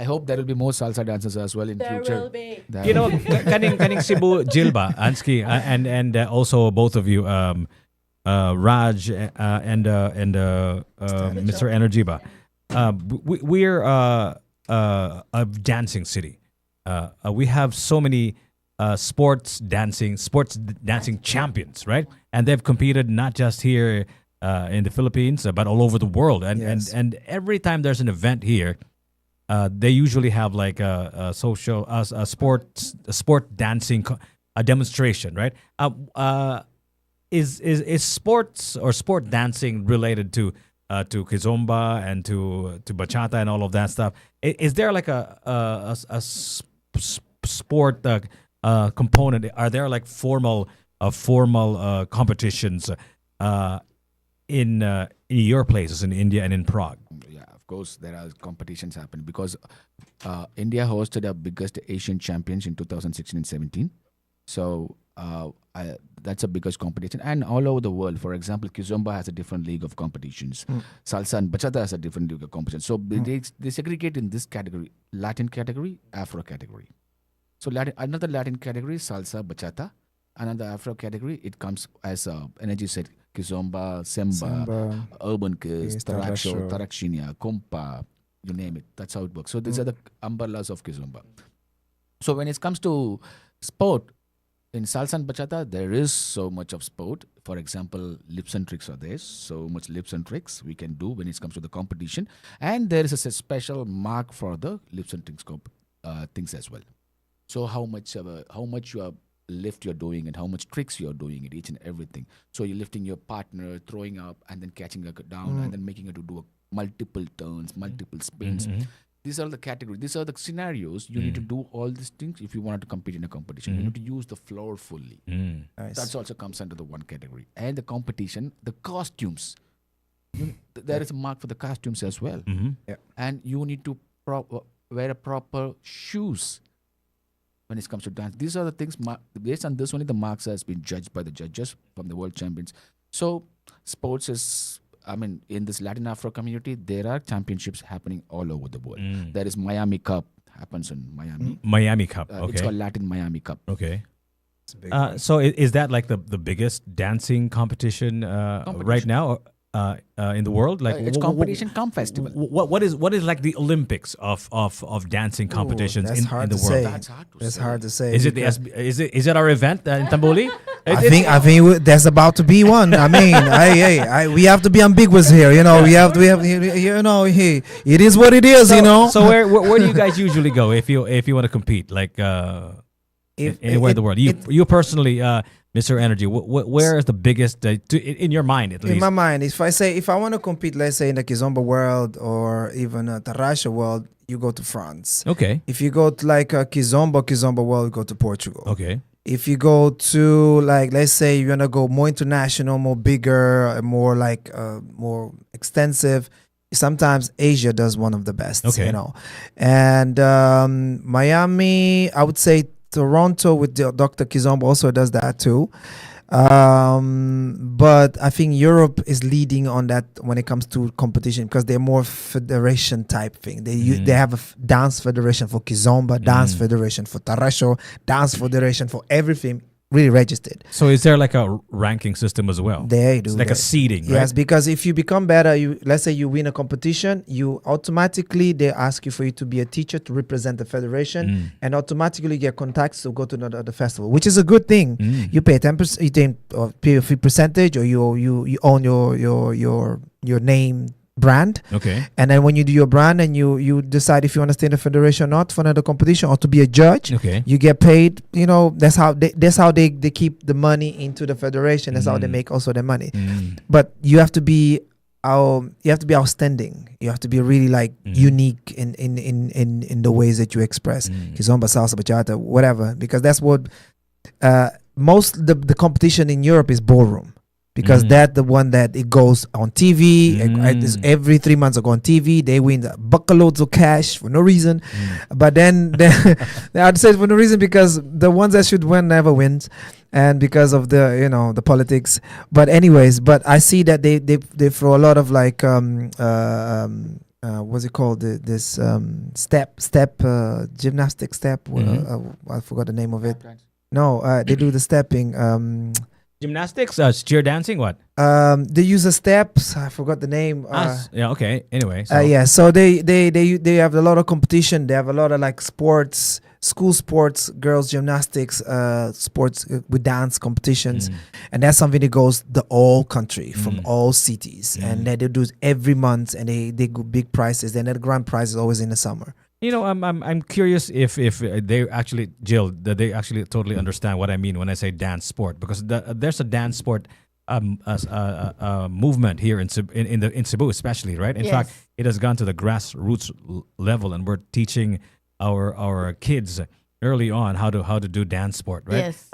I hope there will be more salsa dancers as well in future. be. There You know, will be. kaning Cebu Jilba, Ansky, and also both of you, Raj and Mr. Energy ba. We're a dancing city. We have so many sports dancing champions, right? And they've competed not just here in the Philippines, but all over the world. Yes. And every time there's an event here, they usually have like a sport dancing a demonstration, right? Is sports or sport dancing related to kizomba and to bachata and all of that stuff? Is there like a sport component? Are there like formal competitions in your places in India and in Prague? Yeah, of course, there are competitions happening because India hosted our biggest Asian Champions in 2016 and 17. So that's the biggest competition. And all over the world, for example, Kizomba has a different league of competitions. Salsa and Bachata has a different league of competitions. So they segregate in this category: Latin category, Afro category. So another Latin category, Salsa, Bachata. Another Afro category, it comes as energy set, Kizomba, Semba, Samba, Urban Kiss, yes, Taraksho, Tarasho. Tarakshinia, Kompa, you name it. That's how it works. So these are the umbrellas of Kizomba. So when it comes to sport, in salsa and bachata, there is so much of sport. For example, lips and tricks are there. So much lips and tricks we can do when it comes to the competition. And there is a special mark for the lips and tricks things as well. So how much you are lift you're doing and how much tricks you're doing in each and everything. So you're lifting your partner, throwing up, and then catching her down, and then making her to do multiple turns, multiple spins. These are the categories. These are the scenarios. You need to do all these things if you want to compete in a competition. You need to use the floor fully. Nice. That also comes under the one category. And the competition, the costumes. There is a mark for the costumes as well. And you need to wear a proper shoes when it comes to dance. These are the things, based on this only the marks has been judged by the judges from the world champions. So sports is, in this Latin Afro community, there are championships happening all over the world. There is Miami Cup, happens in Miami. Miami Cup. It's Okay. called Latin Miami Cup. Okay. It's a big one. So is that like the biggest dancing competition right now in the world? Like It's competition come festival. What is like the Olympics of dancing competitions that's in hard the to world? say. That's hard to That's say. hard to say. Is it because is it our event in Tambuli? I think there's about to be one. We have to be ambiguous here. You know, we have it is what it is. So where do you guys usually go if you want to compete? Like anywhere in the world. You personally, Mr. Energy, where is the biggest in your mind at least? In my mind, if I want to compete, let's say in the Kizomba world or even Tarasha world, you go to France. Okay. If you go to like a Kizomba world, go to Portugal. Okay. If you go to like, let's say you want to go more international, more bigger, more like more extensive, sometimes Asia does one of the best. Okay. And Miami, I would say Toronto with Dr. Kizomba also does that too. But I think Europe is leading on that when it comes to competition because they're more federation type thing. They have a dance federation for kizomba, dance federation for tarasho, dance federation for everything. Really registered. So is there like a ranking system as well? They do. It's like a seeding, right? Yes, because if you become better, let's say you win a competition, you automatically they ask you for you to be a teacher to represent the federation, and automatically get contacts to go to the festival, which is a good thing. You pay 10%, pay a fee percentage, or you own your name brand. Okay. And then when you do your brand and you decide if you want to stay in the federation or not for another competition or to be a judge, Okay. you get paid. That's how they keep the money into the federation. That's how they make also their money. But you have to be outstanding. You have to be really like unique in the ways that you express kizomba, salsa, bachata, whatever, because that's what most the competition in Europe is ballroom. Because that's the one that it goes on TV. Every 3 months, I go on TV. They win the buckloads of cash for no reason. But then I'd say for no reason because the ones that should win never wins, and because of the politics. But anyways, but I see that they throw a lot of like what's it called? This step gymnastic step. I forgot the name of it. No, they do the stepping. Gymnastics, cheer dancing, what? They use the steps. I forgot the name. Yeah, okay. Anyway. So they have a lot of competition. They have a lot of like sports, school sports, girls gymnastics, sports with dance competitions, and that's something that goes the whole country from all cities, and they do it every month, and they go big prizes. And the grand prize is always in the summer. I'm curious if they actually, Jill, that they actually totally understand what I mean when I say dance sport, because there's a dance sport movement here in Cebu, especially, right? In fact, it has gone to the grassroots level, and we're teaching our kids early on how to do dance sport, right? Yes.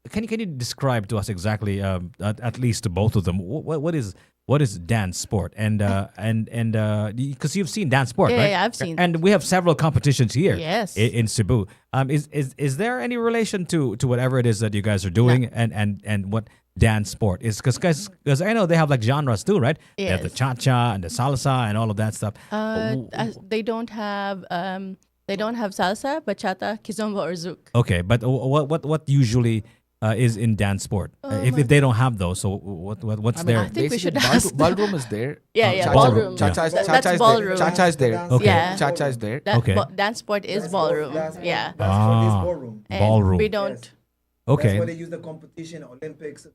Can you describe to us exactly, at least to both of them, what is dance sport and because you've seen dance sport, right? Yeah, I've seen. And we have several competitions here. Yes. In Cebu. Is there any relation to whatever it is that you guys are doing and what dance sport is? Because I know they have like genres too, right? They have the Yes. cha-cha and the salsa and all of that stuff. They don't have salsa, bachata, kizomba, or zouk. Okay, but what usually is in dance sport? If they don't have those, so what's there? I think we should Basically, ask them. ballroom is there. Yeah, ballroom. ballroom. Cha-cha is That's there. ballroom. Cha-cha is there. Okay. Yeah. Cha-cha is there. Okay. Dance sport is ballroom. Yeah. Ballroom. And Ballroom. we don't. That's where Okay. they use the competition, Olympics.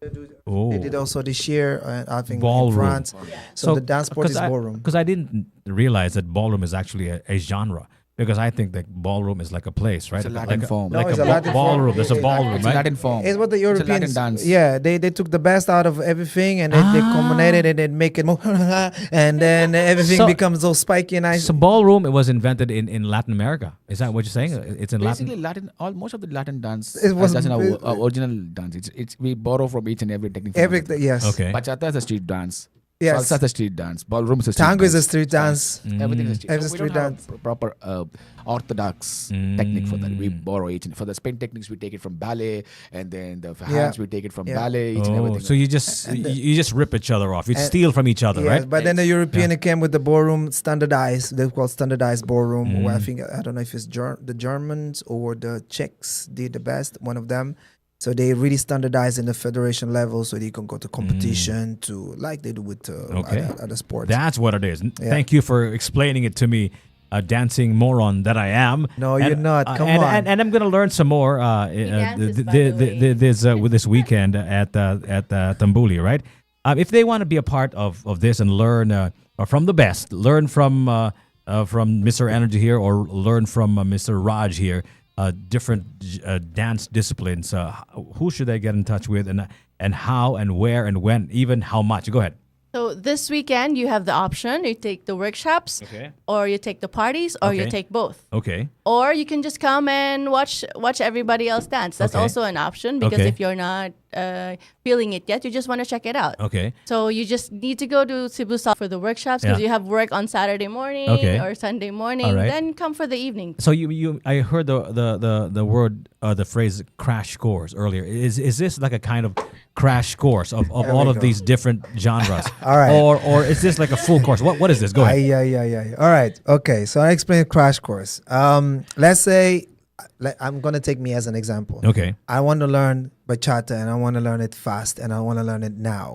Oh. They did also this year, I think, Ballroom. in France. So the dance sport is ballroom. Because I didn't realize that ballroom is actually a genre. Because I think that ballroom is like a place, right? It's a Latin form. Like No, it's a a Latin ballroom. form. There's a ballroom, It's a right? Latin form. It's what the It's a Europeans Latin dance. Yeah, they took the best out of everything and they combined it and they make it more and then everything So- becomes so spiky and nice. So ballroom, it was invented in Latin America. Is that what you're saying? It's in Basically, Latin. most of the Latin dance It was- doesn't have our original dance. It's we borrow from each and every technique. from Everything, it. yes. Okay. Bachata is a street dance. Yes. Salsa is a street dance. Ballroom is a street Tango dance. is a street dance. Everything is street. Every So we street don't have a proper orthodox technique for that. We borrow each. For the spin techniques, we take it from ballet, and then the hands we take it from Yeah. ballet. Each and Oh, everything. so you just rip each other off. You steal from each other, Yes, right? but then the European came with the ballroom standardized. They call standardized ballroom. Where I don't know if it's the Germans or the Czechs did the best. One of them. So they really standardized in the federation level, so you can go to competition to like they do with other sports. That's what it is. Thank you for explaining it to me, dancing moron that I am. No, you're not. Come on. And I'm gonna learn some more dances, by the way. with this weekend at Tambuli, right? If they want to be a part of this and learn from the best, learn from Mr. Energy here, or learn from Mr. Raj here. Different dance disciplines. Who should I get in touch with, and how and where and when, even how much? Go ahead. So So this weekend you have the option: you take the workshops, Okay. or you take the parties, or you Okay. take both. Okay. Or you can just come and watch everybody else dance. That's Okay. also an option, because Okay. if you're not feeling it yet, you just want to check it out. Okay. So you just need to go to Cebu Salsa for the workshops, because Yeah. you have work on Saturday morning Okay. or Sunday morning. All right. Then come for the evening. So I heard the word the phrase crash course earlier. Is this like a kind of crash course of There all we of go. these different genres? All right. Or is this like a full course? What is this? Go ahead. Yeah. All right. Okay. So I explained crash course. Let's say, I'm gonna take me as an example. Okay. I want to learn bachata and I want to learn it fast and I want to learn it now.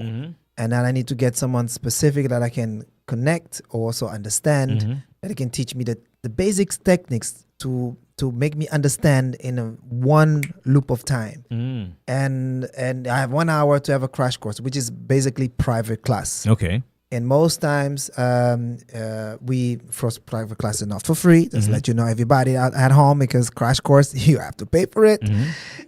And then I need to get someone specific that I can connect or also understand, that can teach me the basics techniques to make me understand in a one loop of time. And I have 1 hour to have a crash course, which is basically private class. Okay. And most times, we first private class is not for free. Just let you know, everybody at home, because crash course you have to pay for it,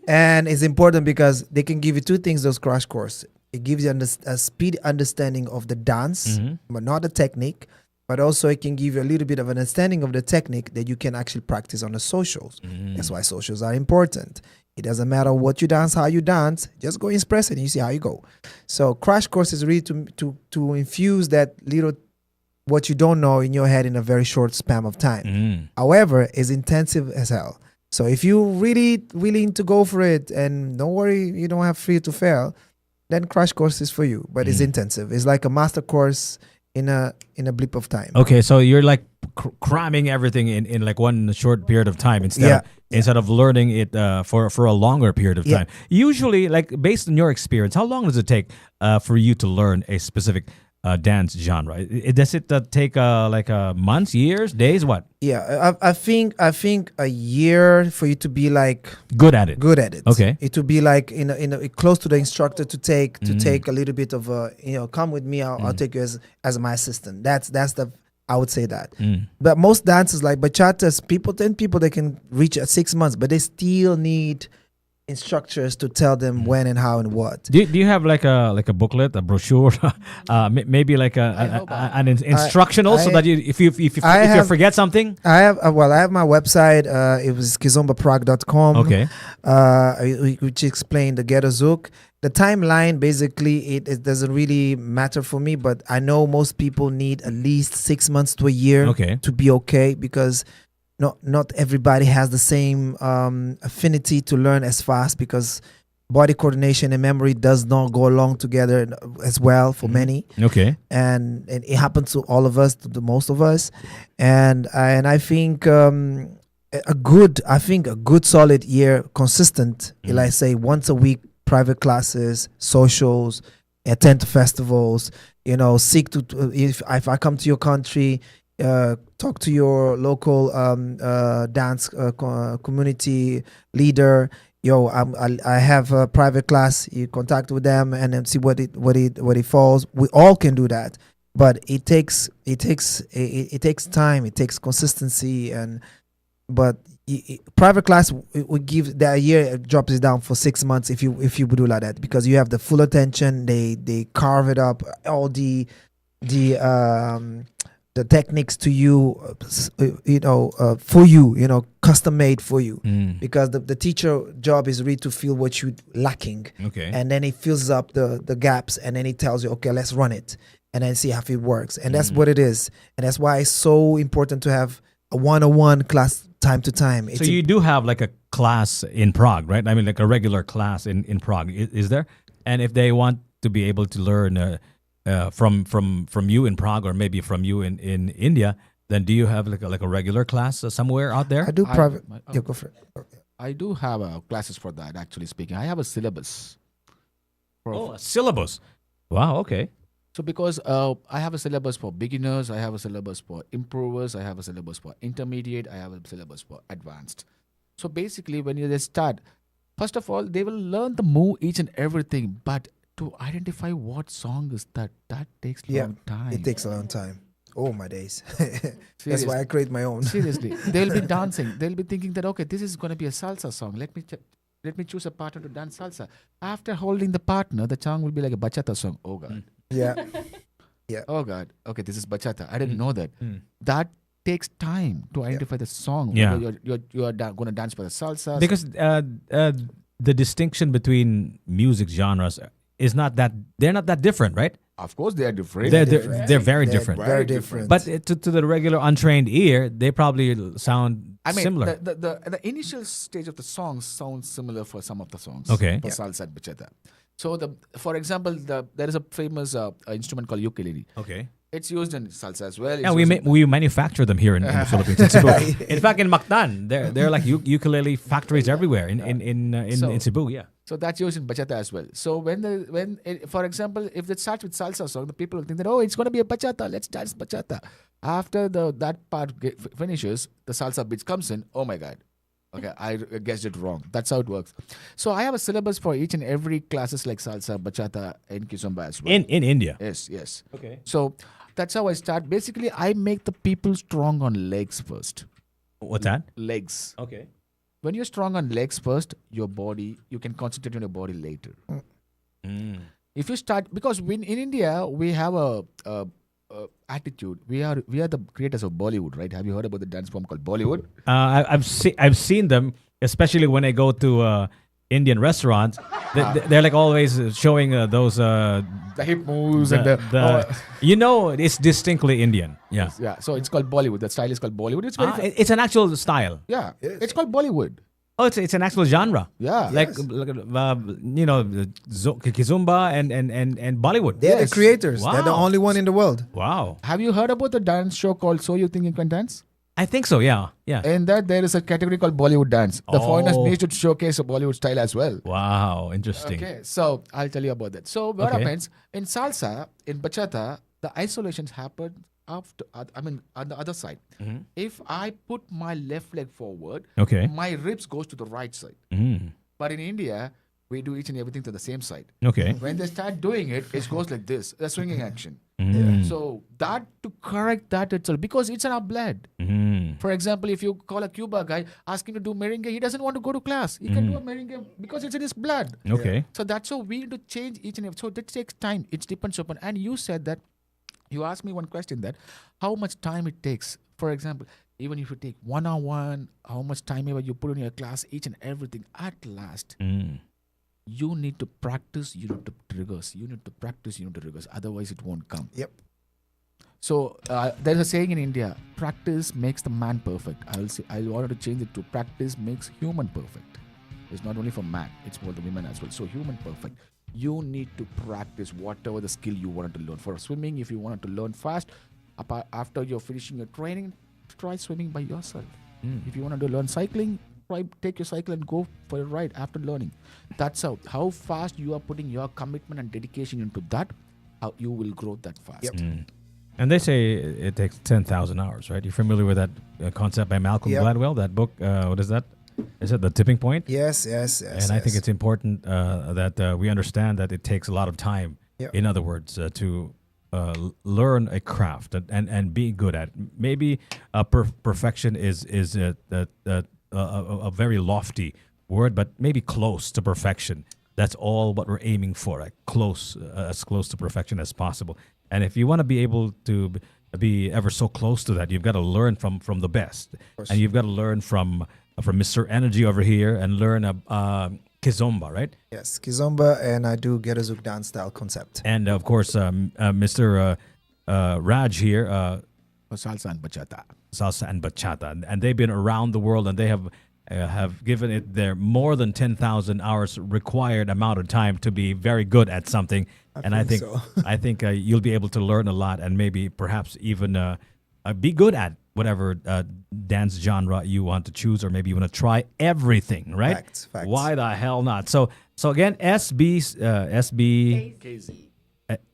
and it's important because they can give you two things. Those crash course, it gives you a speed understanding of the dance, but not the technique. But also it can give you a little bit of understanding of the technique that you can actually practice on the socials. That's why socials are important. It doesn't matter what you dance, how you dance, just go express it and you see how you go. So crash course is really to infuse that little what you don't know in your head in a very short span of time. However, it's intensive as hell. So if you're really willing to go for it, and don't worry, you don't have fear to fail, then crash course is for you. But it's intensive. It's like a master course in a blip of time. Okay, so you're like cramming everything in like one short period of time instead of learning it for a longer period of time. Usually, like based on your experience, how long does it take for you to learn a specific dance genre? Does it take like months, years, days? What? Yeah, I think a year for you to be like Good at it. Okay. It to be like in a close to the instructor to take a little bit of come with me. I'll take you as my assistant. That's the I would say that. But most dances like bachatas, 10 people they can reach at 6 months, but they still need instructors to tell them when and how and what. Do you have like a booklet, a brochure, maybe like an instructional, so that if you forget something? I have my website. It was kizombaprague.com. Okay. Which explain the ghetto zouk. The timeline, basically, it doesn't really matter for me, but I know most people need at least 6 months to a year to be okay, because not everybody has the same affinity to learn as fast, because body coordination and memory does not go along together as well for many. Okay. And it happens to all of us, to most of us. And I think a good solid year, consistent, like say once a week, private classes, socials, attend to festivals, seek to if I come to your country, talk to your local dance community leader. I have a private class. You contact with them and then see what it falls. We all can do that, but it takes time. It takes consistency, but private class would give that year drops it down for 6 months if you do like that, because you have the full attention. They carve it up, all the techniques to you, for you, custom made for you, because the teacher job is really to feel what you lacking, and then it fills up the gaps, and then he tells you, okay, let's run it, and then see how it works, and that's what it is, and that's why it's so important to have a one-on-one class time to time. So you do have like a class in Prague, right? I mean, like a regular class in Prague, is there? And if they want to be able to learn from you in Prague, or maybe from you in India, then do you have like a regular class somewhere out there? I do private. Go for it. I do have classes for that, actually speaking. I have a syllabus. A syllabus. Wow, okay. So because I have a syllabus for beginners, I have a syllabus for improvers, I have a syllabus for intermediate, I have a syllabus for advanced. So basically, when they start, first of all, they will learn the move, each and everything, but to identify what song is that takes a long time. It takes a long time. Oh my days. That's why I create my own. Seriously. They'll be dancing. They'll be thinking that, okay, this is going to be a salsa song. Let me choose a partner to dance salsa. After holding the partner, the song will be like a bachata song. Oh God. Yeah. Yeah. Oh God. Okay, this is bachata. I didn't know that. That takes time to identify the song. Yeah. Whether you're going to dance for the salsa. Because the distinction between music genres is not that they're not that different, right? Of course, they are different. They're very different. Very different. But to the regular untrained ear, they probably sound I mean, similar. the initial stage of the song sounds similar for some of the songs. Okay. For salsa and bachata. So for example, there is a famous instrument called ukulele. Okay. It's used in salsa as well. Yeah, It's we used in- we manufacture them here in the Philippines. In Cebu. In fact, in Mactan, there are like ukulele factories everywhere in Cebu. Yeah. So that's used in bachata as well. So for example, if it starts with salsa song, the people will think that it's going to be a bachata. Let's dance bachata. After that part finishes, the salsa beats comes in. Oh my God. Okay, I guessed it wrong. That's how it works. So I have a syllabus for each and every classes like salsa, bachata, and kizomba as well. In India. Yes. Okay. So that's how I start. Basically, I make the people strong on legs first. What's that? Legs. Okay. When you're strong on legs first, your body, you can concentrate on your body later. If you start, because in India, we have a attitude. We are the creators of Bollywood, right? Have you heard about the dance form called Bollywood? I've seen them, especially when I go to Indian restaurants. They're like always showing those The hip moves and it's distinctly Indian. Yeah. yeah. So it's called Bollywood. The style is called Bollywood. It's very It's an actual style. yeah. It's called Bollywood. Oh, it's an actual genre. Yeah. Like Kizumba and Bollywood. They're Yes. the creators. They're the Wow. only one in the world. Wow. Have you heard about the dance show called So You Think You Can Dance? I think so. Yeah. Yeah. In that, there is a category called Bollywood dance. The foreigners Oh. need to showcase a Bollywood style as well. Wow. Interesting. Okay, so I'll tell you about that. So what Okay. happens in salsa, in bachata, the isolations happen on the other side. If I put my left leg forward, Okay. my ribs goes to the right side. But in India, we do each and everything to the same side. Okay. When they start doing it, it goes like this, a swinging action. Mm. So that to correct that itself, because it's in our blood. For example, if you call a Cuba guy, ask him to do merengue, he doesn't want to go to class. He can do a merengue because it's in his blood. Okay. So that's how we need to change each and every. So that takes time. It depends upon. And you said that, you asked me one question that, how much time it takes. For example, even if you take 1-on-1, how much time ever you put in your class, each and everything, at last, you need to practice, you need to triggers. You need to practice, you need to triggers. Otherwise, it won't come. Yep. So there's a saying in India: practice makes the man perfect. I wanted to change it to practice makes human perfect. It's not only for man; it's for the women as well. So human perfect. You need to practice whatever the skill you wanted to learn. For swimming, if you wanted to learn fast, after you're finishing your training, try swimming by yourself. If you wanted to learn cycling, take your cycle and go for a ride after learning. That's how fast you are putting your commitment and dedication into that, how you will grow that fast. Yep. And they say it takes 10,000 hours, right? You're familiar with that concept by Malcolm Yep. Gladwell? That book, what is that? Is it The Tipping Point? Yes. And I think it's important that we understand that it takes a lot of time. Yep. In other words, to learn a craft and be good at it. Maybe perfection is a very lofty word, but maybe close to perfection. That's all what we're aiming for, like as close to perfection as possible. And if you want to be able to be ever so close to that, you've got to learn from the best, and you've got to learn from Mr. Energy over here and learn Kizomba, right? Yes, Kizomba, and I do Gerazuk dance style concept. And of course, Mr. Raj here, For salsa and bachata. salsa and bachata, and they've been around the world, and they have given it their more than 10,000 hours required amount of time to be very good at something. I think so. I think you'll be able to learn a lot, and maybe perhaps even be good at whatever dance genre you want to choose, or maybe you want to try everything, right? Facts. Why the hell not? So again, SB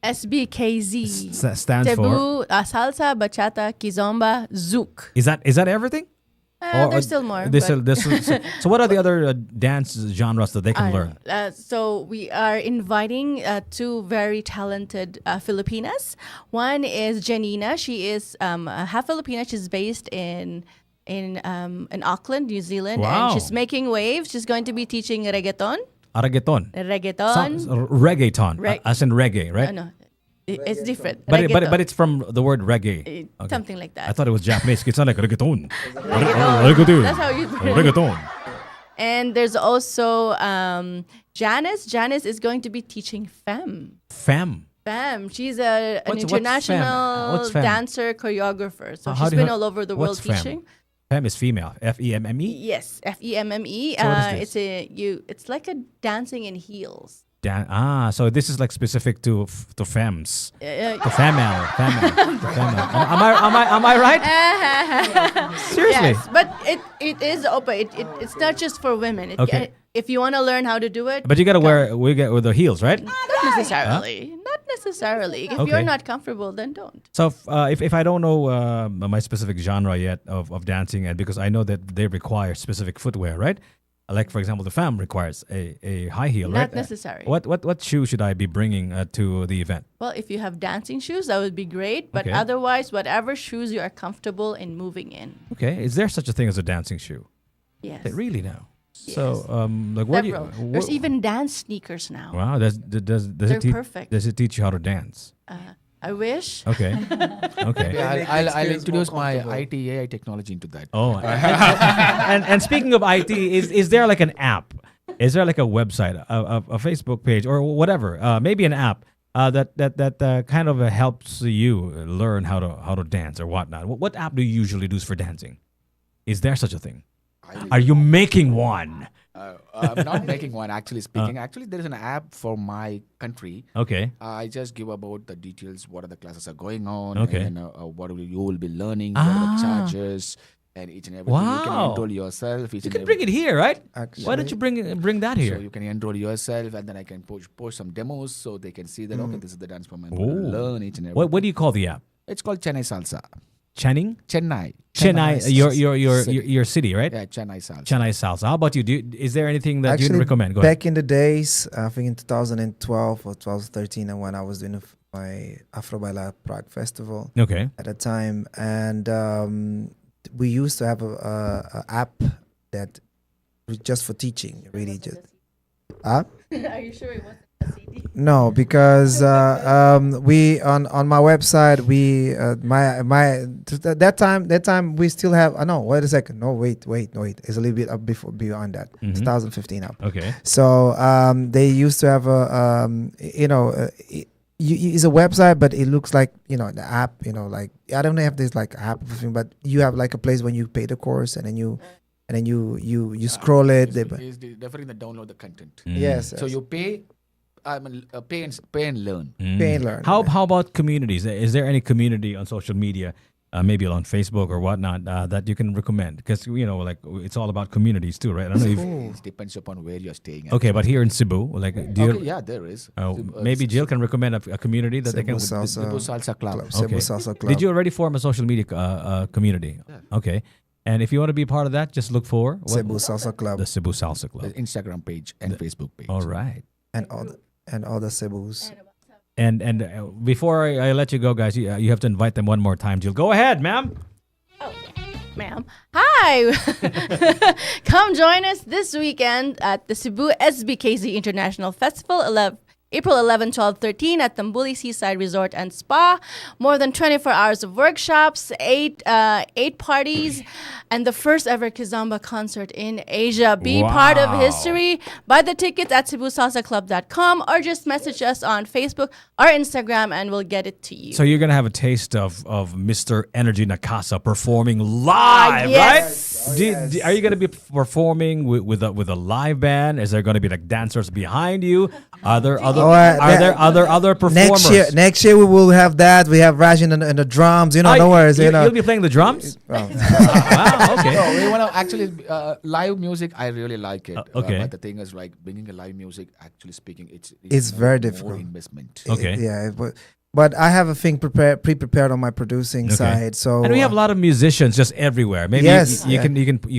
SBKZ. stands for. Cebu, salsa, bachata, kizomba, zouk. Is that everything? There's still more. So what are the other dance genres that they can learn? So we are inviting two very talented Filipinas. One is Janina. She is half Filipina. She's based in Auckland, New Zealand, Wow. and she's making waves. She's going to be teaching reggaeton. Reggaeton. Reggaeton. Reggaeton. As in reggae, right? No. It's different. But it's from the word reggae. Okay. Something like that. I thought it was Japanese. It sounded like reggaeton. Reggaeton. That's how you Reggaeton. And there's also Janice. Janice is going to be teaching femme. Femme. Femme. She's an What's international What's femme? dancer, choreographer. So How she's do you- been all over the world what's femme? teaching. Femme is female. Femme. Yes, FEMME. So what is this? It's like a dancing in heels. So this is like specific to femmes. Uh, To female. Am I right? Seriously. Yes, but it is open. It's not just for women. Okay. If you want to learn how to do it, But you gotta wear with the heels, right? not necessarily. Not necessarily. If Okay. you're not comfortable, then don't. So if I don't know my specific genre yet of dancing, and because I know that they require specific footwear, right? Like for example, the femme requires a high heel, Not right? necessary. What shoe should I be bringing to the event? Well, if you have dancing shoes, that would be great. But Okay. otherwise, whatever shoes you are comfortable in moving in. Okay, is there such a thing as a dancing shoe? Yes. Really now? Yes. So like what do you? Several. There's even dance sneakers now. Wow, does They're it perfect. does it teach you how to dance? I wish. Okay, okay. Yeah, I'll introduce my IT AI technology into that. Oh, and speaking of IT, is there like an app? Is there like a website, a Facebook page, or whatever? Maybe an app that kind of helps you learn how to dance or whatnot. What app do you usually use for dancing? Is there such a thing? Are you making one? I'm not making one, actually speaking. Actually, there is an app for my country. Okay. I just give about the details, what are the classes are going on, Okay. and what you will be learning, what are the charges, and each and everything. You can Wow. enroll yourself. You can bring it here, right? Actually, Why don't you bring that So here? you can enroll yourself, and then I can post some demos so they can see that, okay, this is the dance form, and Ooh. learn each and everything. What do you call the app? It's called Chennai Salsa. Channing? Chennai. Chennai, City. your city, right? Yeah, Chennai Salsa. Chennai Salsa. How about you? Is there anything that you'd actually, recommend? Go ahead. back in the days, I think in 2012 or 2013, and when I was doing my Afro Baila Prague Festival Okay. at the time, and we used to have a app that was just for teaching, really just. Are you sure it wasn't a CD? No, because we on my website we that time we still have. No, wait a second. No, wait. It's a little bit up beyond that. 2015 up. Okay. So they used to have a it's a website, but it looks like the app. Like I don't have this like app thing, but you have like a place when you pay the course and then you scroll it. It's definitely the download the content. Yes. So you pay, pay and learn. pay and learn. How about communities? Is there any community on social media, maybe on Facebook or whatnot, that you can recommend? Because like it's all about communities too, right? I don't know if. It depends upon where you're staying at. Okay, but here in Cebu, like, do you, Okay, yeah, there is. maybe Jill can recommend a community that they Cebu can. Cebu Salsa Salsa Club. Club. Cebu Okay. Salsa Club. Did you already form a social media community? Yeah. Okay, and if you want to be part of that, just look for Cebu Salsa Club the Cebu Salsa The Club. Instagram page and Facebook page. All right. and all the Cebus. And before I let you go, guys, you have to invite them one more time. Jill, go ahead, ma'am. Ma'am. Hi! Come join us this weekend at the Cebu SBKZ International Festival, April 11, 12, 13 at Tambuli Seaside Resort and Spa. More than 24 hours of workshops, eight parties, and the first ever Kizomba concert in Asia. Be part of Wow. history. Buy the tickets at cebusalsaclub.com or just message us on Facebook or Instagram and we'll get it to you. So you're gonna have a taste of Mr. Energy Nakasa performing live, yes. right? Are you gonna be performing with a live band? Is there gonna be like dancers behind you? Are there other performers? Next year we will have that. We have Raj and the drums. No worries. You'll be playing the drums. Well, Wow. Okay. No, we want to actually live music. I really like it. Okay. But the thing is, like bringing a live music, actually speaking, It's very more difficult. investment. Okay. Yeah, but I have a thing pre-prepared on my producing Okay. side. So And we have a lot of musicians just everywhere. Maybe Yes. you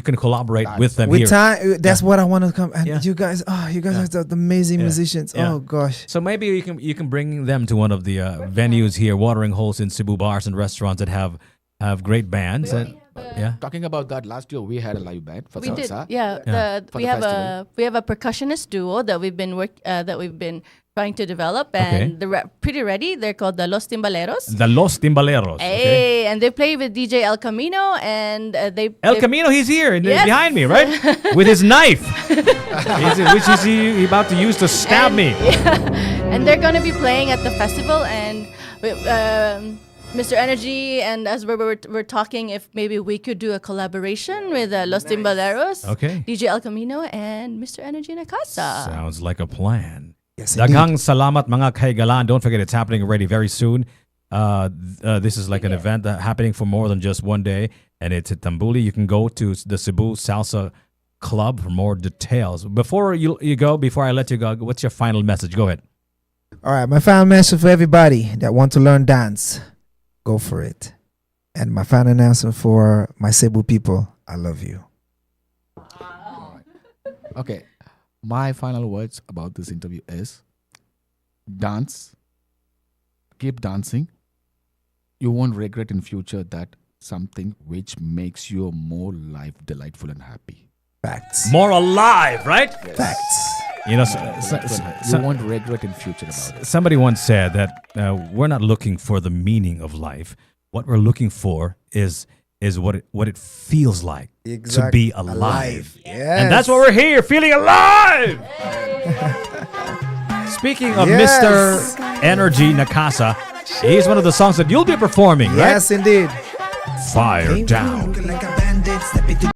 can collaborate with them with here. time. That's what I want to come. And Yeah. you guys are the amazing Yeah. musicians. Yeah. Oh gosh. So maybe you can bring them to one of the venues here, watering holes in Cebu bars and restaurants that have great bands. We And already have Yeah. Talking about that, last year we had a live band for We did, salsa. yeah. For We the have festival. we have a percussionist duo that we've been trying to develop, and they're pretty ready. They're called the Los Timbaleros. The Los Timbaleros. Okay. Hey, and they play with DJ El Camino, and El they- Camino, he's here Yes. behind me, right? With his knife, which is he about to use to stab and, me. yeah, and they're gonna be playing at the festival, and Mr. Energy and us we're talking if maybe we could do a collaboration with Los Timbaleros, Okay. DJ El Camino, and Mr. Energy na Casa. Sounds like a plan. Yes, indeed. Daghang salamat mga kaigalan. Don't forget it's happening already very soon. This is like an event happening for more than just one day, and it's at Tambuli. You can go to the Cebu Salsa Club for more details. Before you go, before I let you go, what's your final message? Go ahead. All right, my final message for everybody that want to learn dance, go for it. And my final announcement for my Cebu people, I love you. Okay. My final words about this interview is dance. Keep dancing. You won't regret in future that something which makes you more life delightful and happy. Facts. More alive, right? Facts. You know, You won't regret in future about it. somebody once said that we're not looking for the meaning of life. What we're looking for is what it feels like to be alive. Yes. And that's why we're here, feeling alive. Speaking of Yes. Mr. Energy Nakasa, he's one of the songs that you'll be performing, Yes, indeed. right? Fire down. Like a bandit, step into